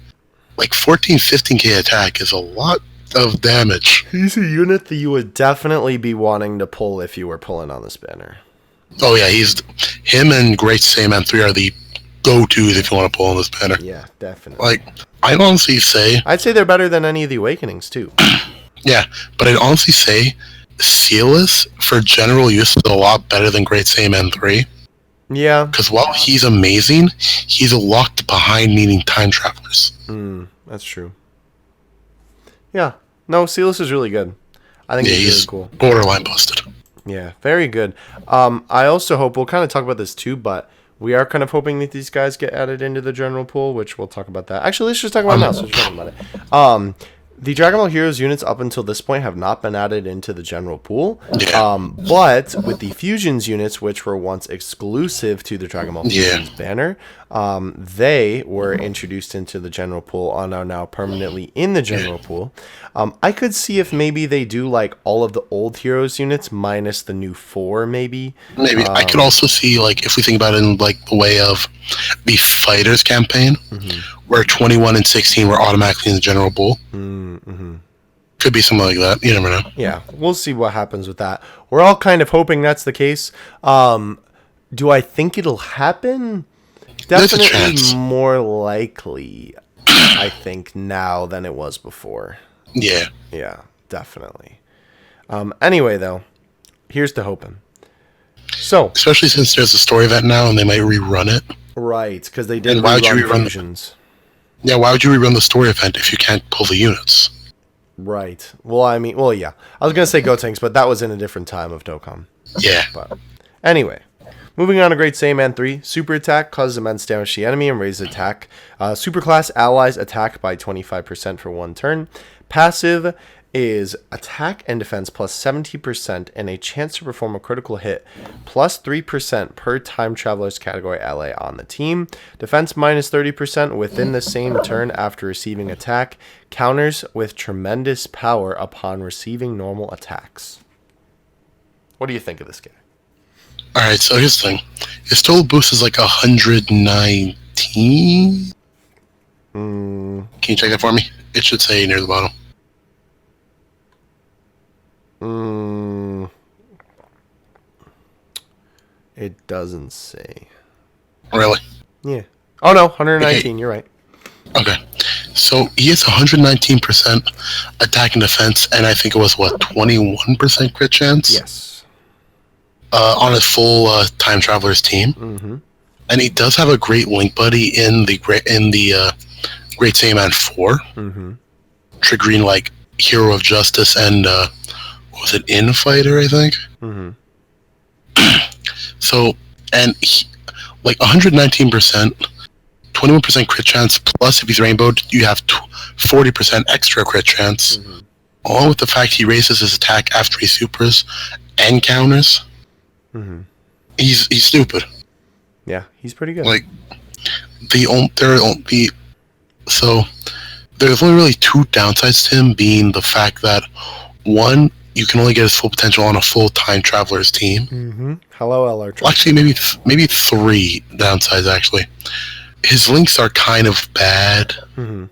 like 15k attack is a lot of damage. He's a unit that you would definitely be wanting to pull if you were pulling on this banner. Oh yeah, him and Great Saiyan 3 are the go-tos if you want to pull on this banner. Yeah, definitely. Like, I'd honestly say they're better than any of the Awakenings too. Yeah, but I'd honestly say Sealess for general use is a lot better than Great Saiyan 3. Yeah. Because while he's amazing, he's locked behind needing time travelers. That's true. Yeah. No, Sealess is really good. I think he's really cool. Borderline busted. Yeah, very good. I also hope, we'll kind of talk about this too, but we are kind of hoping that these guys get added into the general pool, which we'll talk about that. Actually, let's just talk about it now, so we're talking about it. The Dragon Ball Heroes units up until this point have not been added into the general pool. Yeah. But with the Fusions units, which were once exclusive to the Dragon Ball Fusions banner, they were introduced into the general pool and are now permanently in the general pool. I could see if maybe they do like all of the old Heroes units minus the new 4, maybe. Maybe. I could also see, like, if we think about it in like the way of the Fighters campaign, where 21 and 16 were automatically in the general pool. Could be something like that. You never know. Yeah, we'll see what happens with that. We're all kind of hoping that's the case. Do I think it'll happen? Definitely more likely, I think, now than it was before. Yeah. Yeah, definitely. Anyway, though, here's to hoping. So, especially since there's a story event now and they might rerun it. Right, because they did rerun Fusions. Yeah, why would you rerun the story event if you can't pull the units? Right. Well, yeah. I was going to say Gotenks, but that was in a different time of Dokkan. Yeah. But anyway, moving on to Great Saiyaman 3. Super attack causes immense damage to the enemy and raises attack. Super class allies attack by 25% for 1 turn. Passive is attack and defense plus 70% and a chance to perform a critical hit plus 3% per time traveler's category ally on the team. Defense minus 30% within the same turn after receiving attack. Counters with tremendous power upon receiving normal attacks. What do you think of this guy? Alright, so here's the thing. His total boost is like 119? Can you check that for me? It should say near the bottom. It doesn't say. Really? Yeah. Oh no, 119. Okay. You're right. Okay. So he has 119% attack and defense, and I think it was 21% crit chance? Yes. On a full time traveler's team. Mm-hmm. And he does have a great link buddy in the Great Saiyaman 4. Mm-hmm. Triggering like Hero of Justice and was it Infighter, I think? Mm-hmm. So, and he, like 119%, 21% crit chance, plus if he's rainbowed, you have 40% extra crit chance. Mm-hmm. Along with the fact he raises his attack after he supers and counters. Mm-hmm. He's stupid. Yeah, he's pretty good. Like, so there's only really 2 downsides to him, being the fact that, 1, you can only get his full potential on a full time traveler's team. Mm-hmm. Hello, LR. Well, actually, maybe 3 downsides. Actually, his links are kind of bad. Mm-hmm.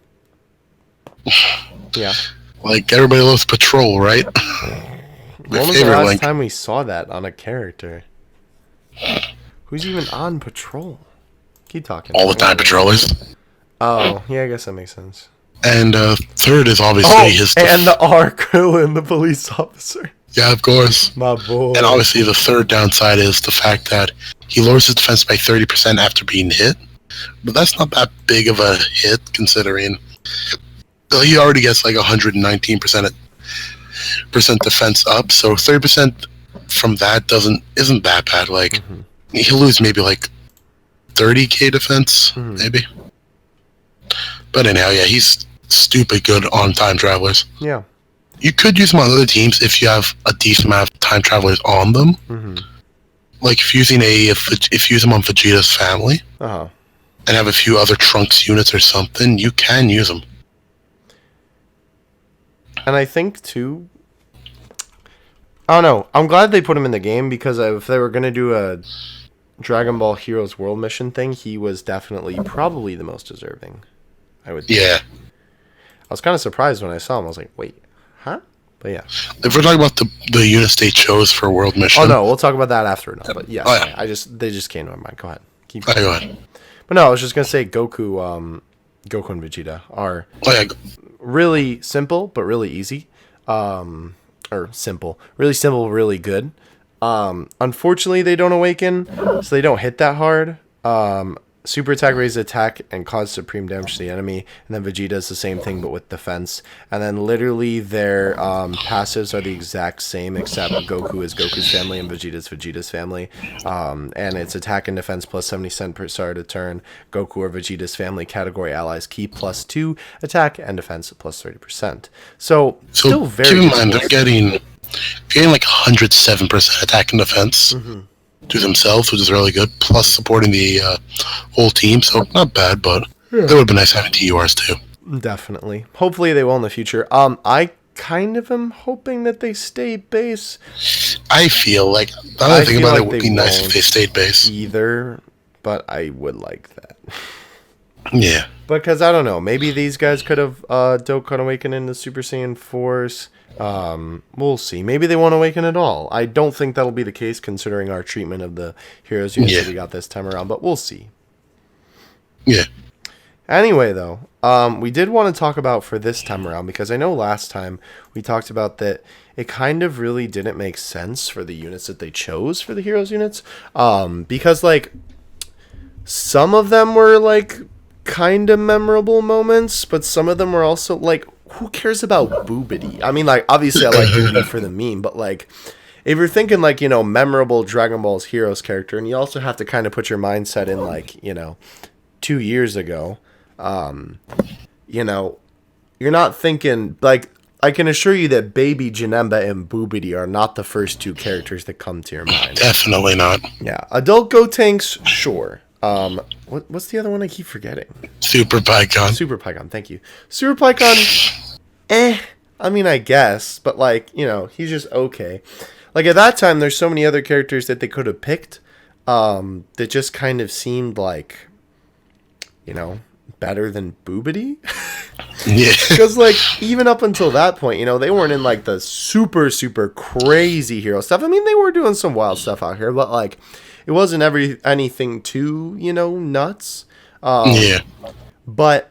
Yeah. Like everybody loves Patrol, right? When was the last time we saw that on a character? Who's even on Patrol? Keep talking. All the time patrollers. Oh, yeah, I guess that makes sense. And third is obviously his... and the R. Krillin, the police officer. Yeah, of course. My boy. And obviously the third downside is the fact that he lowers his defense by 30% after being hit. But that's not that big of a hit, considering he already gets like 119% defense up, so 30% from that isn't that bad. Like, he'll lose maybe like 30k defense, maybe. But anyhow, yeah, he's stupid good on time travelers. Yeah. You could use him on other teams if you have a decent amount of time travelers on them. Mm-hmm. Like if you use him on Vegeta's family, and have a few other Trunks units or something, you can use him. And I think too, I don't know. I'm glad they put him in the game, because if they were gonna do a Dragon Ball Heroes World Mission thing, he was definitely probably the most deserving. I would think. Yeah. I was kind of surprised when I saw him. I was like, wait, huh? But yeah. If we're talking about the units they chose for World Mission... Oh, no, we'll talk about that after. No, but yes, yeah. they just came to my mind. Go ahead. Keep going. Go ahead. But no, I was just going to say Goku and Vegeta are really simple, but really easy. Really simple, really good. Unfortunately, they don't awaken, so they don't hit that hard. Super attack raises attack and cause supreme damage to the enemy, and then Vegeta is the same thing but with defense. And then literally their passives are the exact same, except Goku is Goku's family and Vegeta is Vegeta's family. And it's attack and defense plus 70% per start of turn. Goku or Vegeta's family category allies keep plus 2 attack and defense plus 30%. So still very keep in mind they're getting like 107% attack and defense. To themselves, which is really good, plus supporting the whole team, so not bad, but it would have been nice having TURs too. Definitely. Hopefully they will in the future. I kind of am hoping that they stay base. I feel like, the other thing about it would be nice if they stayed base. Either, but I would like that. Yeah. Because, I don't know, maybe these guys could have Dokkan Awaken into Super Saiyan 4s. We'll see. Maybe they won't awaken at all. I don't think that'll be the case, considering our treatment of the heroes units that we got this time around, but we'll see. Yeah. Anyway, though, we did want to talk about for this time around, because I know last time we talked about that it kind of really didn't make sense for the units that they chose for the heroes units. Because, like, some of them were, like, kind of memorable moments, but some of them were also like, who cares about Boobity? I mean, like, obviously I like Boobity for the meme, but like, if you're thinking like, you know, memorable Dragon Ball's Heroes character, and you also have to kind of put your mindset in like, you know, 2 years ago, you know, you're not thinking like, I can assure you that Baby Janemba and Boobity are not the first two characters that come to your mind. Definitely not. Yeah, adult Gotenks, sure. What's the other one I keep forgetting? Super Pycon. Super Pycon, thank you. Super Pycon, I mean, I guess, but like, you know, he's just okay. Like at that time, there's so many other characters that they could have picked, that just kind of seemed like, you know, better than Boobity. Yeah. Because like even up until that point, you know, they weren't in like the super crazy hero stuff. I mean, they were doing some wild stuff out here, but like it wasn't anything too, you know, nuts. Yeah. But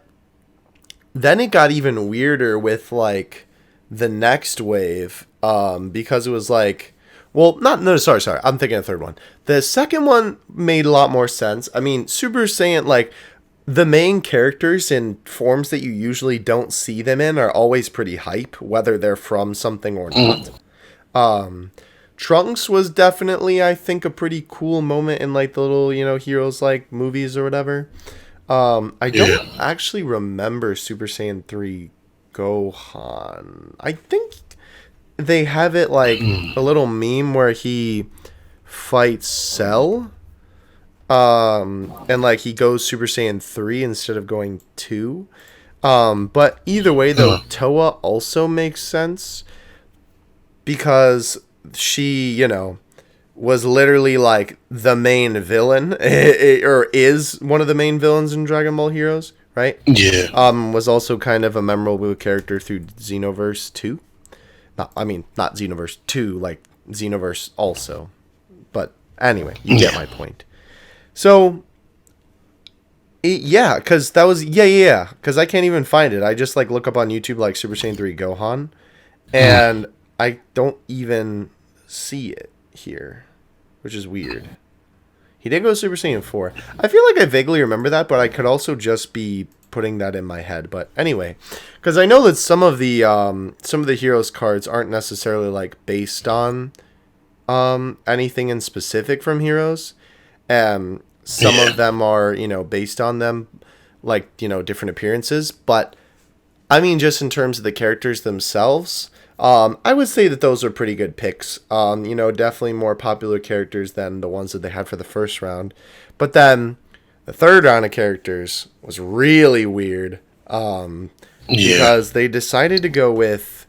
then it got even weirder with like the next wave, because it was like, well, sorry. I'm thinking of the third one. The second one made a lot more sense. I mean, Super Saiyan, like, the main characters in forms that you usually don't see them in are always pretty hype, whether they're from something or not. Trunks was definitely, I think, a pretty cool moment in, like, the little, you know, Heroes, like, movies or whatever. I don't actually remember Super Saiyan 3 Gohan. I think they have it like a little meme where he fights Cell, and like he goes Super Saiyan 3 instead of going 2. But either way though, Toa also makes sense because she, you know, was literally like the main villain, or is one of the main villains in Dragon Ball Heroes, right? Yeah. Was also kind of a memorable character through Xenoverse 2. Not Xenoverse 2, like Xenoverse also. But anyway, you get my point. So, yeah, because that was, because I can't even find it. I just like look up on YouTube like Super Saiyan 3 Gohan, and I don't even see it here, which is weird. He did go Super Saiyan 4. I feel like I vaguely remember that, but I could also just be putting that in my head. But anyway, because I know that some of the Heroes cards aren't necessarily like based on anything in specific from Heroes. Some of them are, you know, based on them, like, you know, different appearances. But I mean, just in terms of the characters themselves, I would say that those are pretty good picks. You know, definitely more popular characters than the ones that they had for the first round. But then the third round of characters was really weird, because they decided to go with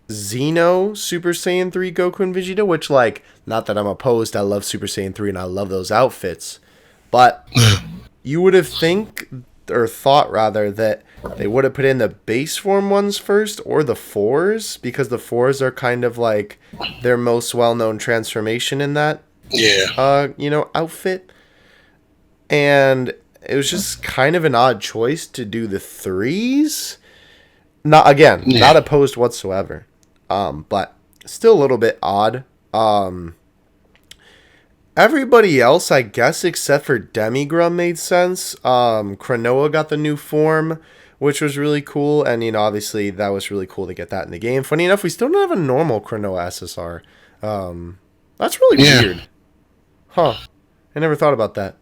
Xeno, Super Saiyan 3, Goku, and Vegeta, which, like, not that I'm opposed, I love Super Saiyan 3 and I love those outfits, but you would have thought that they would have put in the base form ones first, or the 4s, because the 4s are kind of like their most well-known transformation in that, you know, outfit. And it was just kind of an odd choice to do the 3s. Not opposed whatsoever. But still a little bit odd. Everybody else, I guess, except for Demigra made sense. Cronoa got the new form, which was really cool. And, you know, obviously that was really cool to get that in the game. Funny enough, we still don't have a normal Cronoa SSR. That's really weird. Huh. I never thought about that.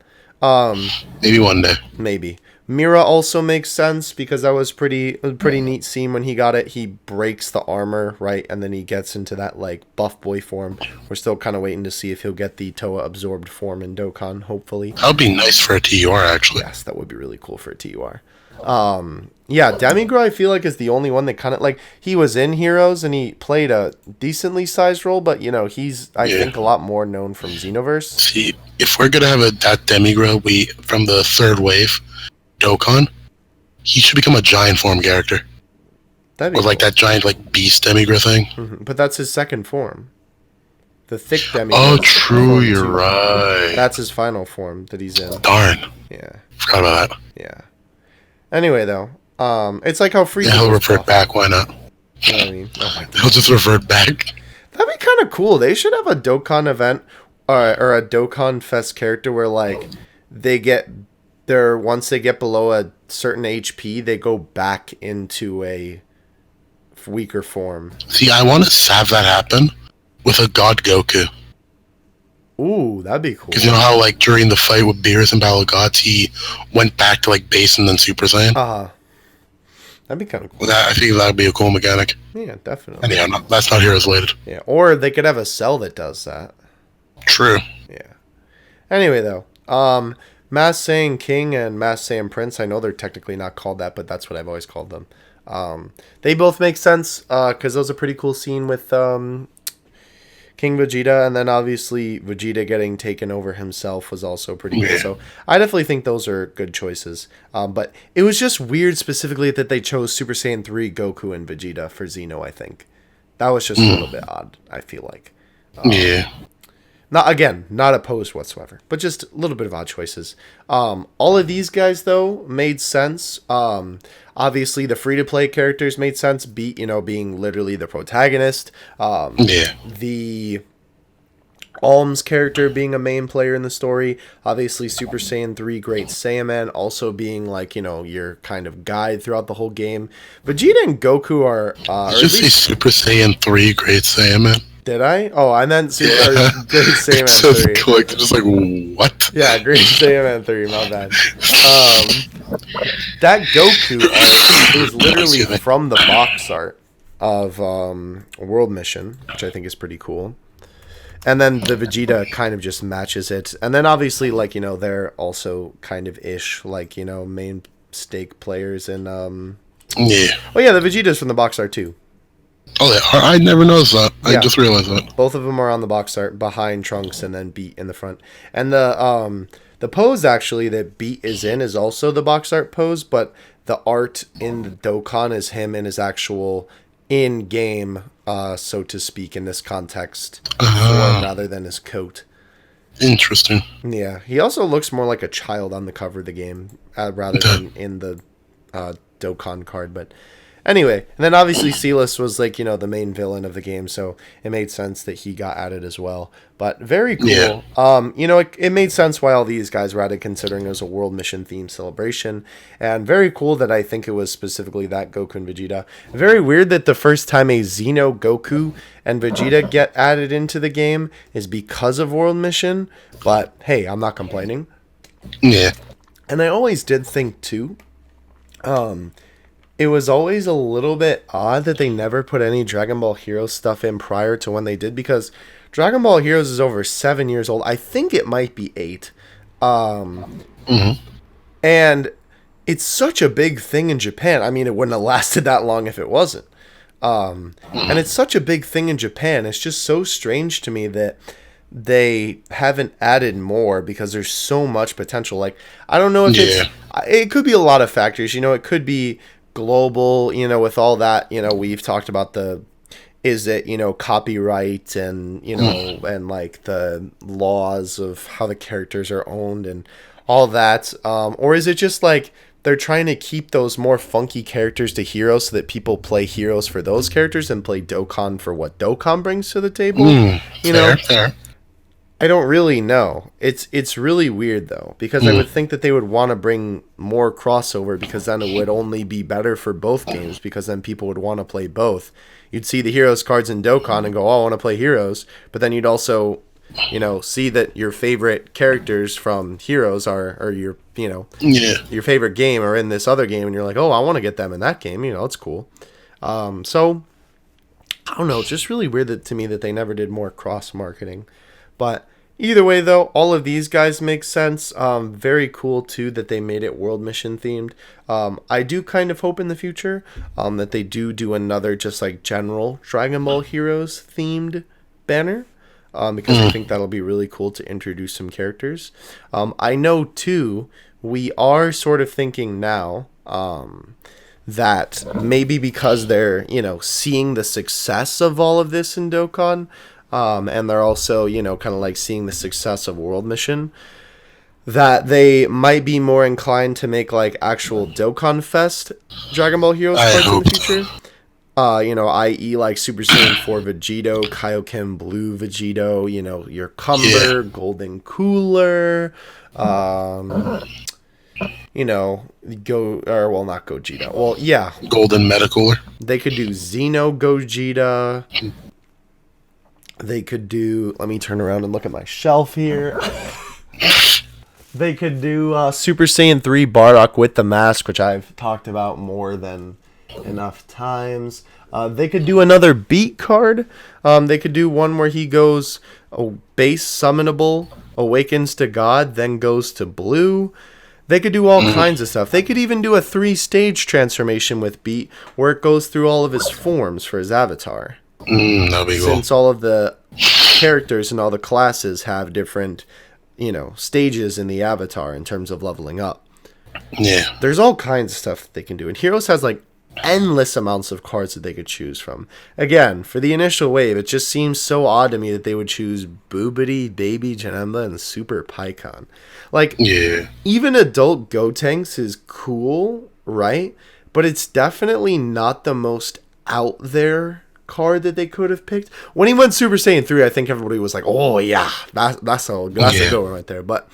Maybe one day. Maybe. Mira also makes sense because that was pretty neat scene when he got it. He breaks the armor, right? And then he gets into that like buff boy form. We're still kind of waiting to see if he'll get the Toa absorbed form in Dokkan, hopefully. That would be nice for a TUR, actually. Yes, that would be really cool for a TUR. Yeah, Demigra I feel like is the only one that kind of like, he was in Heroes and he played a decently sized role, but you know, he's I think a lot more known from Xenoverse. See, if we're gonna have that Demigra from the third wave, Dokkan, he should become a giant form character. That'd be like that giant like beast Demigra thing. Mm-hmm. But that's his second form. The thick Demigra. Oh, true, you're right. That's his final form that he's in. Darn. Yeah. Forgot about that. Yeah. Anyway, though, it's like how Frieza. Yeah, he'll revert back. Why not? You know what I mean? He'll just revert back. That'd be kind of cool. They should have a Dokkan event or a Dokkan Fest character where like they get once they get below a certain HP, they go back into a weaker form. See, I want to have that happen with a God Goku. Ooh, that'd be cool. Because you know how, like, during the fight with Beerus and Battle of Gods, he went back to, like, base and then Super Saiyan? That'd be kind of cool. Well, I think that'd be a cool mechanic. Yeah, definitely. And yeah, that's not Heroes related. Yeah, or they could have a cell that does that. True. Yeah. Anyway, though, Mass Saiyan King and Mass Saiyan Prince, I know they're technically not called that, but that's what I've always called them. They both make sense, because that was a pretty cool scene with King Vegeta, and then obviously Vegeta getting taken over himself was also pretty good. So I definitely think those are good choices. But it was just weird specifically that they chose Super Saiyan 3 Goku and Vegeta for Xeno, I think. That was just a little bit odd, I feel like. Not opposed whatsoever, but just a little bit of odd choices. All of these guys, though, made sense. Obviously, the free-to-play characters made sense, being literally the protagonist. The Alms character being a main player in the story. Obviously, Super Saiyan 3 Great Saiyaman also being, like, your kind of guide throughout the whole game. Vegeta and Goku are... Did you say Super Saiyan 3 Great Saiyaman? Did I? Oh, I meant Great Saiyaman 3. Just like, what? Yeah, Great Saiyaman 3, my bad. That Goku art is literally from the box art of World Mission, which I think is pretty cool. And then the Vegeta kind of just matches it. And then obviously, like, they're also kind of ish, like, main stake players in... Yeah. Oh, yeah, the Vegeta's from the box art, too. Oh, I never noticed that. I just realized that. Both of them are on the box art behind Trunks and then Beat in the front. And the pose, actually, that Beat is in is also the box art pose, but the art in the Dokkan is him in his actual in-game, so to speak, in this context, form rather than his coat. Interesting. Yeah. He also looks more like a child on the cover of the game, rather than in the Dokkan card, but... Anyway, and then obviously Silas was like, the main villain of the game, so it made sense that he got added as well. But very cool. Yeah. It made sense why all these guys were added, considering it was a World Mission themed celebration. And very cool that I think it was specifically that Goku and Vegeta. Very weird that the first time a Xeno Goku and Vegeta get added into the game is because of World Mission. But hey, I'm not complaining. Yeah. And I always did think too, it was always a little bit odd that they never put any Dragon Ball Heroes stuff in prior to when they did, because Dragon Ball Heroes is over 7 years old. I think it might be 8. And it's such a big thing in Japan. I mean, it wouldn't have lasted that long if it wasn't. And it's such a big thing in Japan. It's just so strange to me that they haven't added more, because there's so much potential. Like, I don't know if it could be a lot of factors. It could be global, with all that, we've talked about is it, copyright and, and like the laws of how the characters are owned and all that. Or is it just like they're trying to keep those more funky characters to Heroes so that people play Heroes for those characters and play Dokkan for what Dokkan brings to the table? Fair. I don't really know. It's really weird, though, because I would think that they would want to bring more crossover, because then it would only be better for both games, because then people would want to play both. You'd see the Heroes cards in Dokkan and go, oh, I want to play Heroes, but then you'd also, see that your favorite characters from Heroes or your, your favorite game are in this other game, and you're like, oh, I want to get them in that game. It's cool. So, I don't know. It's just really weird to me that they never did more cross-marketing. But either way, though, all of these guys make sense. Very cool, too, that they made it World Mission themed. I do kind of hope in the future that they do another just like general Dragon Ball Heroes themed banner, because I think that'll be really cool to introduce some characters. I know, too, we are sort of thinking now that maybe because they're, seeing the success of all of this in Dokkan, and they're also, kind of like seeing the success of World Mission, that they might be more inclined to make like actual Dokkan Fest Dragon Ball Heroes cards in the future. I.e. like Super Saiyan 4 Vegito, Kaioken Blue Vegito, your Cumber, Golden Cooler, not Gogeta. Well, yeah. Golden Metacooler. They could do Xeno Gogeta. They could do... Let me turn around and look at my shelf here. They could do Super Saiyan 3 Bardock with the mask, which I've talked about more than enough times. They could do another Beat card. They could do one where he goes base summonable, awakens to God, then goes to blue. They could do all kinds of stuff. They could even do a 3-stage transformation with Beat where it goes through all of his forms for his avatar. That'd be cool. Since all of the characters and all the classes have different, stages in the avatar in terms of leveling up. Yeah. There's all kinds of stuff they can do. And Heroes has endless amounts of cards that they could choose from. Again, for the initial wave, it just seems so odd to me that they would choose Boobity, Baby Janemba, and Super Pycon. Even adult Gotenks is cool, right? But it's definitely not the most out there card that they could have picked. When he went Super Saiyan 3, I think everybody was like, oh yeah, that's a good one right there. But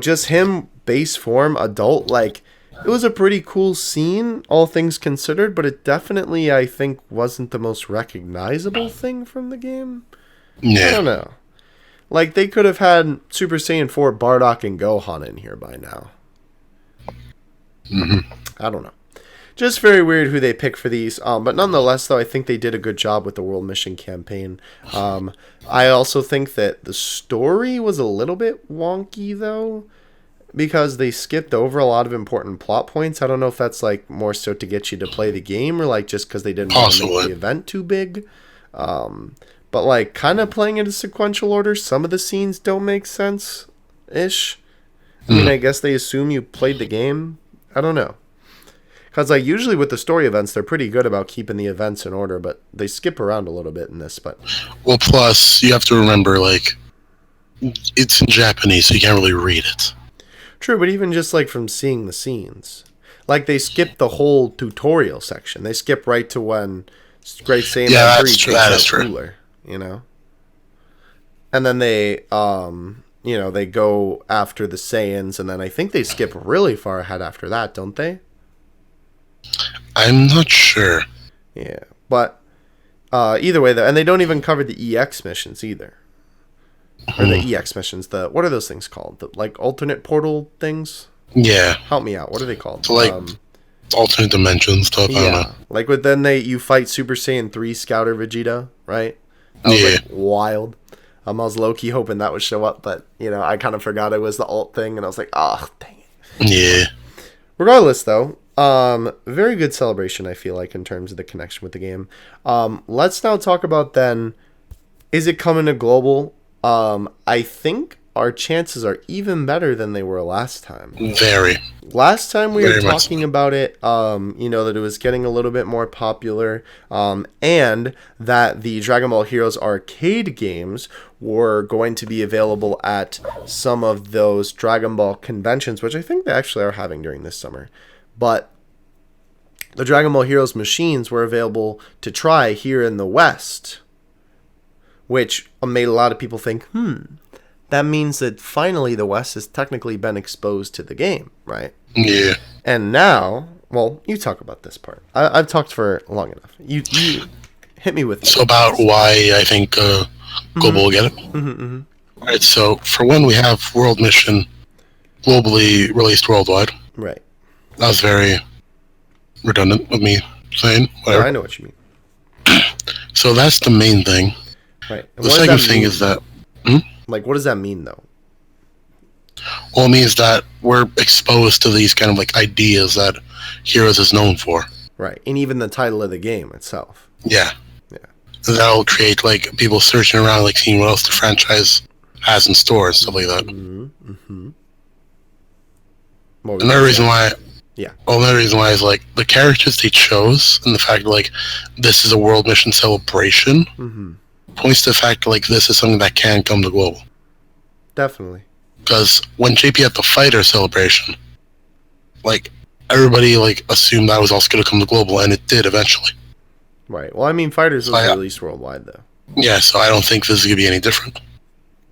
just him base form adult, it was a pretty cool scene, all things considered, but it definitely, I think, wasn't the most recognizable thing from the game. Yeah. I don't know. They could have had Super Saiyan 4 Bardock and Gohan in here by now. I don't know. Just very weird who they pick for these. But nonetheless, though, I think they did a good job with the World Mission campaign. I also think that the story was a little bit wonky, though, because they skipped over a lot of important plot points. I don't know if that's more so to get you to play the game or just because they didn't want to make the event too big. But kind of playing it in sequential order, some of the scenes don't make sense-ish. I mean, I guess they assume you played the game. I don't know. Because usually with the story events, they're pretty good about keeping the events in order, but they skip around a little bit in this. But well, plus you have to remember, it's in Japanese, so you can't really read it. True, but even just from seeing the scenes, they skipped the whole tutorial section. They skip right to when Great Saiyan 3 takes out Cooler, and then they they go after the Saiyans, and then I think they skip really far ahead after that, don't they? I'm not sure. Yeah, but either way, though, and they don't even cover the EX missions either. Or the EX missions. What are those things called? The alternate portal things? Yeah. Help me out. What are they called? So, alternate dimension stuff. Yeah. I don't know. Then you fight Super Saiyan 3 Scouter Vegeta, right? That was wild. I was low-key hoping that would show up, but I kind of forgot it was the alt thing, and I was like, oh, dang it. Yeah. Regardless, though, very good celebration, I feel like, in terms of the connection with the game. Let's now talk about then, is it coming to global? I think our chances are even better than they were last time. Very. Last time we were talking about it, that it was getting a little bit more popular, and that the Dragon Ball Heroes arcade games were going to be available at some of those Dragon Ball conventions, which I think they actually are having during this summer. But the Dragon Ball Heroes machines were available to try here in the West, which made a lot of people think, that means that finally the West has technically been exposed to the game, right? Yeah. And now, well, you talk about this part. I've talked for long enough. You hit me with it. So about why I think Global will get it? All right, so for one, we have World Mission globally released worldwide. Right. That was very redundant of me saying whatever. I know what you mean. So that's the main thing. Right. And the second thing is that... what does that mean, though? Well, it means that we're exposed to these kind of ideas that Heroes is known for. Right. And even the title of the game itself. Yeah. Yeah. And that'll create people searching around, seeing what else the franchise has in store and stuff like that. Another reason why... Yeah. Well, another reason why is the characters they chose and the fact this is a World Mission celebration points to the fact this is something that can come to global. Definitely. Because when JP had the Fighter celebration, everybody assumed that was also going to come to global, and it did eventually. Right. Well, I mean, Fighters was released worldwide, though. Yeah, so I don't think this is going to be any different.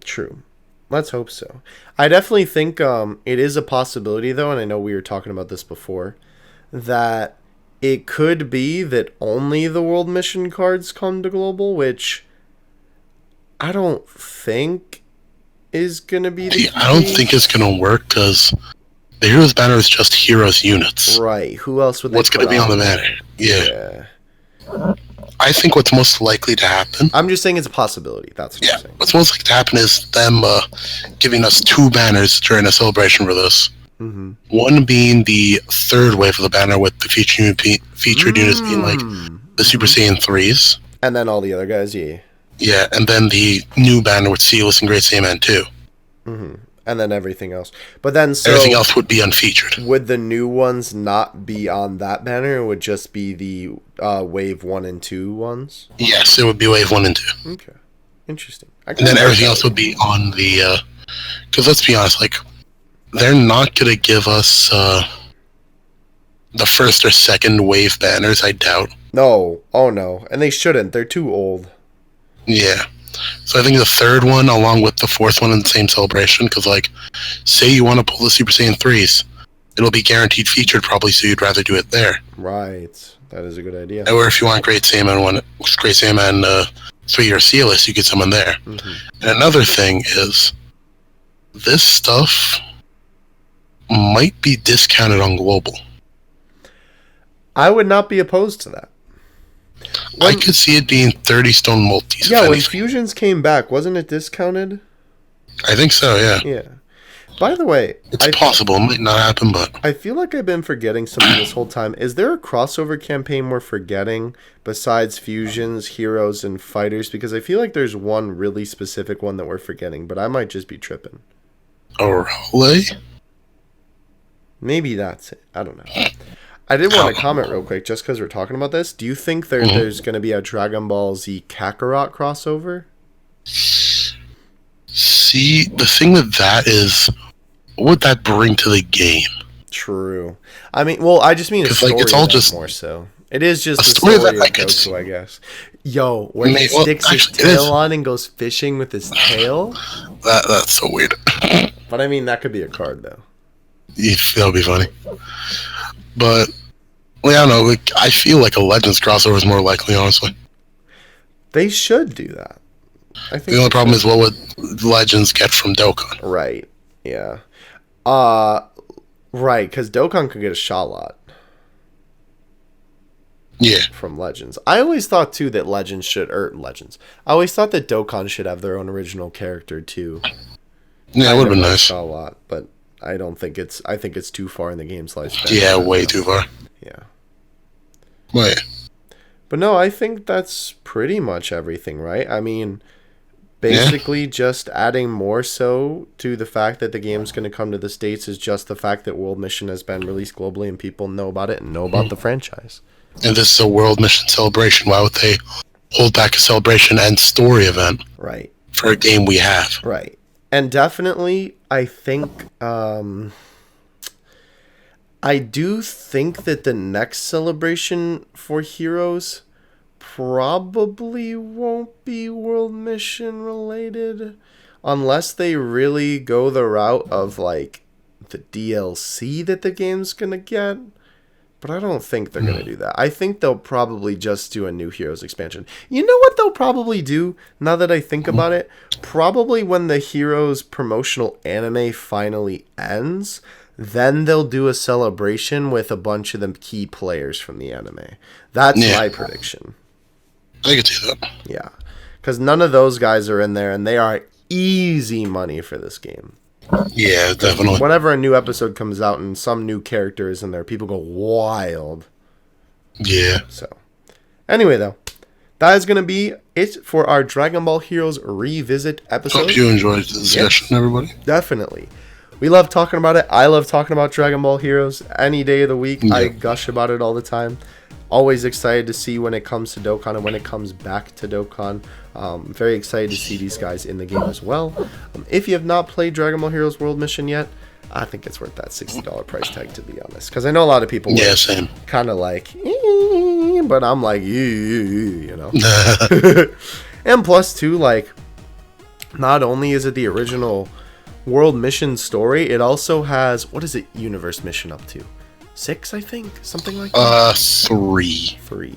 True. Let's hope so. I definitely think it is a possibility, though, and I know we were talking about this before, that it could be that only the world mission cards come to global, which I don't think is going to be the case. I don't think it's going to work because the Heroes banner is just Heroes units. Right. Who else would they What's going to be on the banner? Yeah. I think what's most likely to happen... I'm just saying it's a possibility. That's what I'm saying. What's most likely to happen is them giving us 2 banners during a celebration for this. Mm-hmm. One being the 3rd wave of the banner with the featured units being like the Super Saiyan 3s. And then all the other guys, yeah. Yeah, and then the new banner with Sealess and Great Saiyaman 2. Mm-hmm. And then everything else. But then everything else would be unfeatured. Would the new ones not be on that banner? It would just be the wave 1 and 2 ones? Yes, it would be wave 1 and 2. Okay. Interesting. And then everything else would be on the... Because let's be honest, like, they're not going to give us the 1st or 2nd wave banners, I doubt. No. Oh, no. And they shouldn't. They're too old. Yeah. So I think the 3rd one, along with the 4th one in the same celebration, because, like, say you want to pull the Super Saiyan 3s, it'll be guaranteed featured probably, so you'd rather do it there. Right. That is a good idea. Or if you want Great Saiyaman 3 or Sealess, you get someone there. Mm-hmm. And another thing is, this stuff might be discounted on Global. I would not be opposed to that. I could see it being 30 stone multis. Yeah, when Fusions came back, wasn't it discounted? I think so, yeah. Yeah. By the way... It's possible. It might not happen, but... I feel like I've been forgetting something this whole time. Is there a crossover campaign we're forgetting besides Fusions, Heroes, and Fighters? Because I feel like there's one really specific one that we're forgetting, but I might just be tripping. A relay? Maybe that's it. I don't know. I did want to comment real quick, just because we're talking about this. Do you think there's going to be a Dragon Ball Z Kakarot crossover? See, the thing with that is, what would that bring to the game? True. I mean, well, I just mean a story, like, it's all just more so. It is just a story of Goku, I guess. Yo, when he sticks his tail on and goes fishing with his tail? That's so weird. But I mean, that could be a card, though. Yeah, that would be funny. But, well, I don't know. Like, I feel like a Legends crossover is more likely, honestly. They should do that. I think the only problem is, what would Legends get from Dokkan? Right. Yeah. Right, because Dokkan could get a shot-lot. Yeah. From Legends. I always thought, too, that Legends. I always thought that Dokkan should have their own original character, too. Yeah, it would have been nice. Shot-lot, but... I think it's too far in the game's lifespan. Yeah, way too far. Yeah. Wait. But no, I think that's pretty much everything, right? I mean, basically just adding more so to the fact that the game's going to come to the States is just the fact that World Mission has been released globally and people know about it and know about the franchise. And this is a World Mission celebration. Why would they hold back a celebration and story event? Right. For a game we have. Right. And definitely, I think, I do think that the next celebration for Heroes probably won't be World Mission related, unless they really go the route of, like, the DLC that the game's gonna get. But I don't think they're going to do that. I think they'll probably just do a new Heroes expansion. You know what they'll probably do, now that I think about it? Probably when the Heroes promotional anime finally ends, then they'll do a celebration with a bunch of the key players from the anime. That's my prediction. I could see that. Yeah. Because none of those guys are in there, and they are easy money for this game. Yeah, definitely. Whenever a new episode comes out and some new character is in there, people go wild. Yeah. So, anyway, though, that is going to be it for our Dragon Ball Heroes Revisit episode. Hope you enjoyed the discussion, everybody. Definitely. We love talking about it. I love talking about Dragon Ball Heroes any day of the week. Yeah. I gush about it all the time. Always excited to see when it comes to Dokkan and when it comes back to Dokkan. Very excited to see these guys in the game as well. If you have not played Dragon Ball Heroes World Mission yet, I think it's worth that $60 price tag, to be honest. Because I know a lot of people were kind of like, but I'm like, you know. And plus, too, like, not only is it the original world mission story, it also has, what is it universe mission up to? 6, I think? Something like that? 3. 3.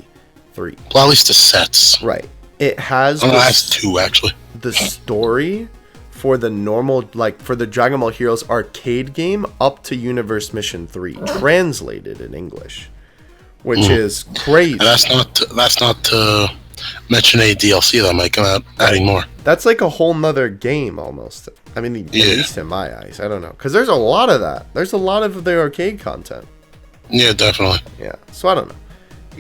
Well, at least the sets. Right. It has... it has 2, actually. The story for the normal, like, for the Dragon Ball Heroes arcade game up to Universe Mission 3, translated in English. Which is crazy. And that's not to mention a DLC that might come out adding more. That's like a whole nother game, almost. I mean, at least in my eyes. I don't know. Because there's a lot of that. There's a lot of the arcade content. Yeah, definitely. Yeah, so I don't know.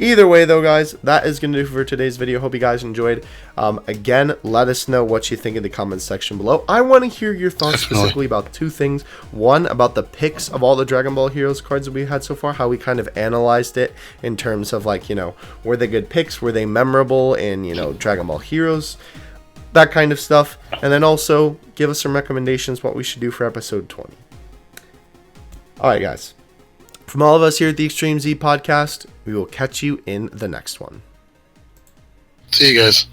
Either way, though, guys, that is going to do for today's video. Hope you guys enjoyed. Again, let us know what you think in the comments section below. I want to hear your thoughts specifically about 2 things. One, about the picks of all the Dragon Ball Heroes cards that we had so far, how we kind of analyzed it in terms of, like, you know, were they good picks? Were they memorable in, you know, Dragon Ball Heroes? That kind of stuff. And then also, give us some recommendations what we should do for episode 20. Alright, guys. From all of us here at the Extreme Z Podcast, we will catch you in the next one. See you guys.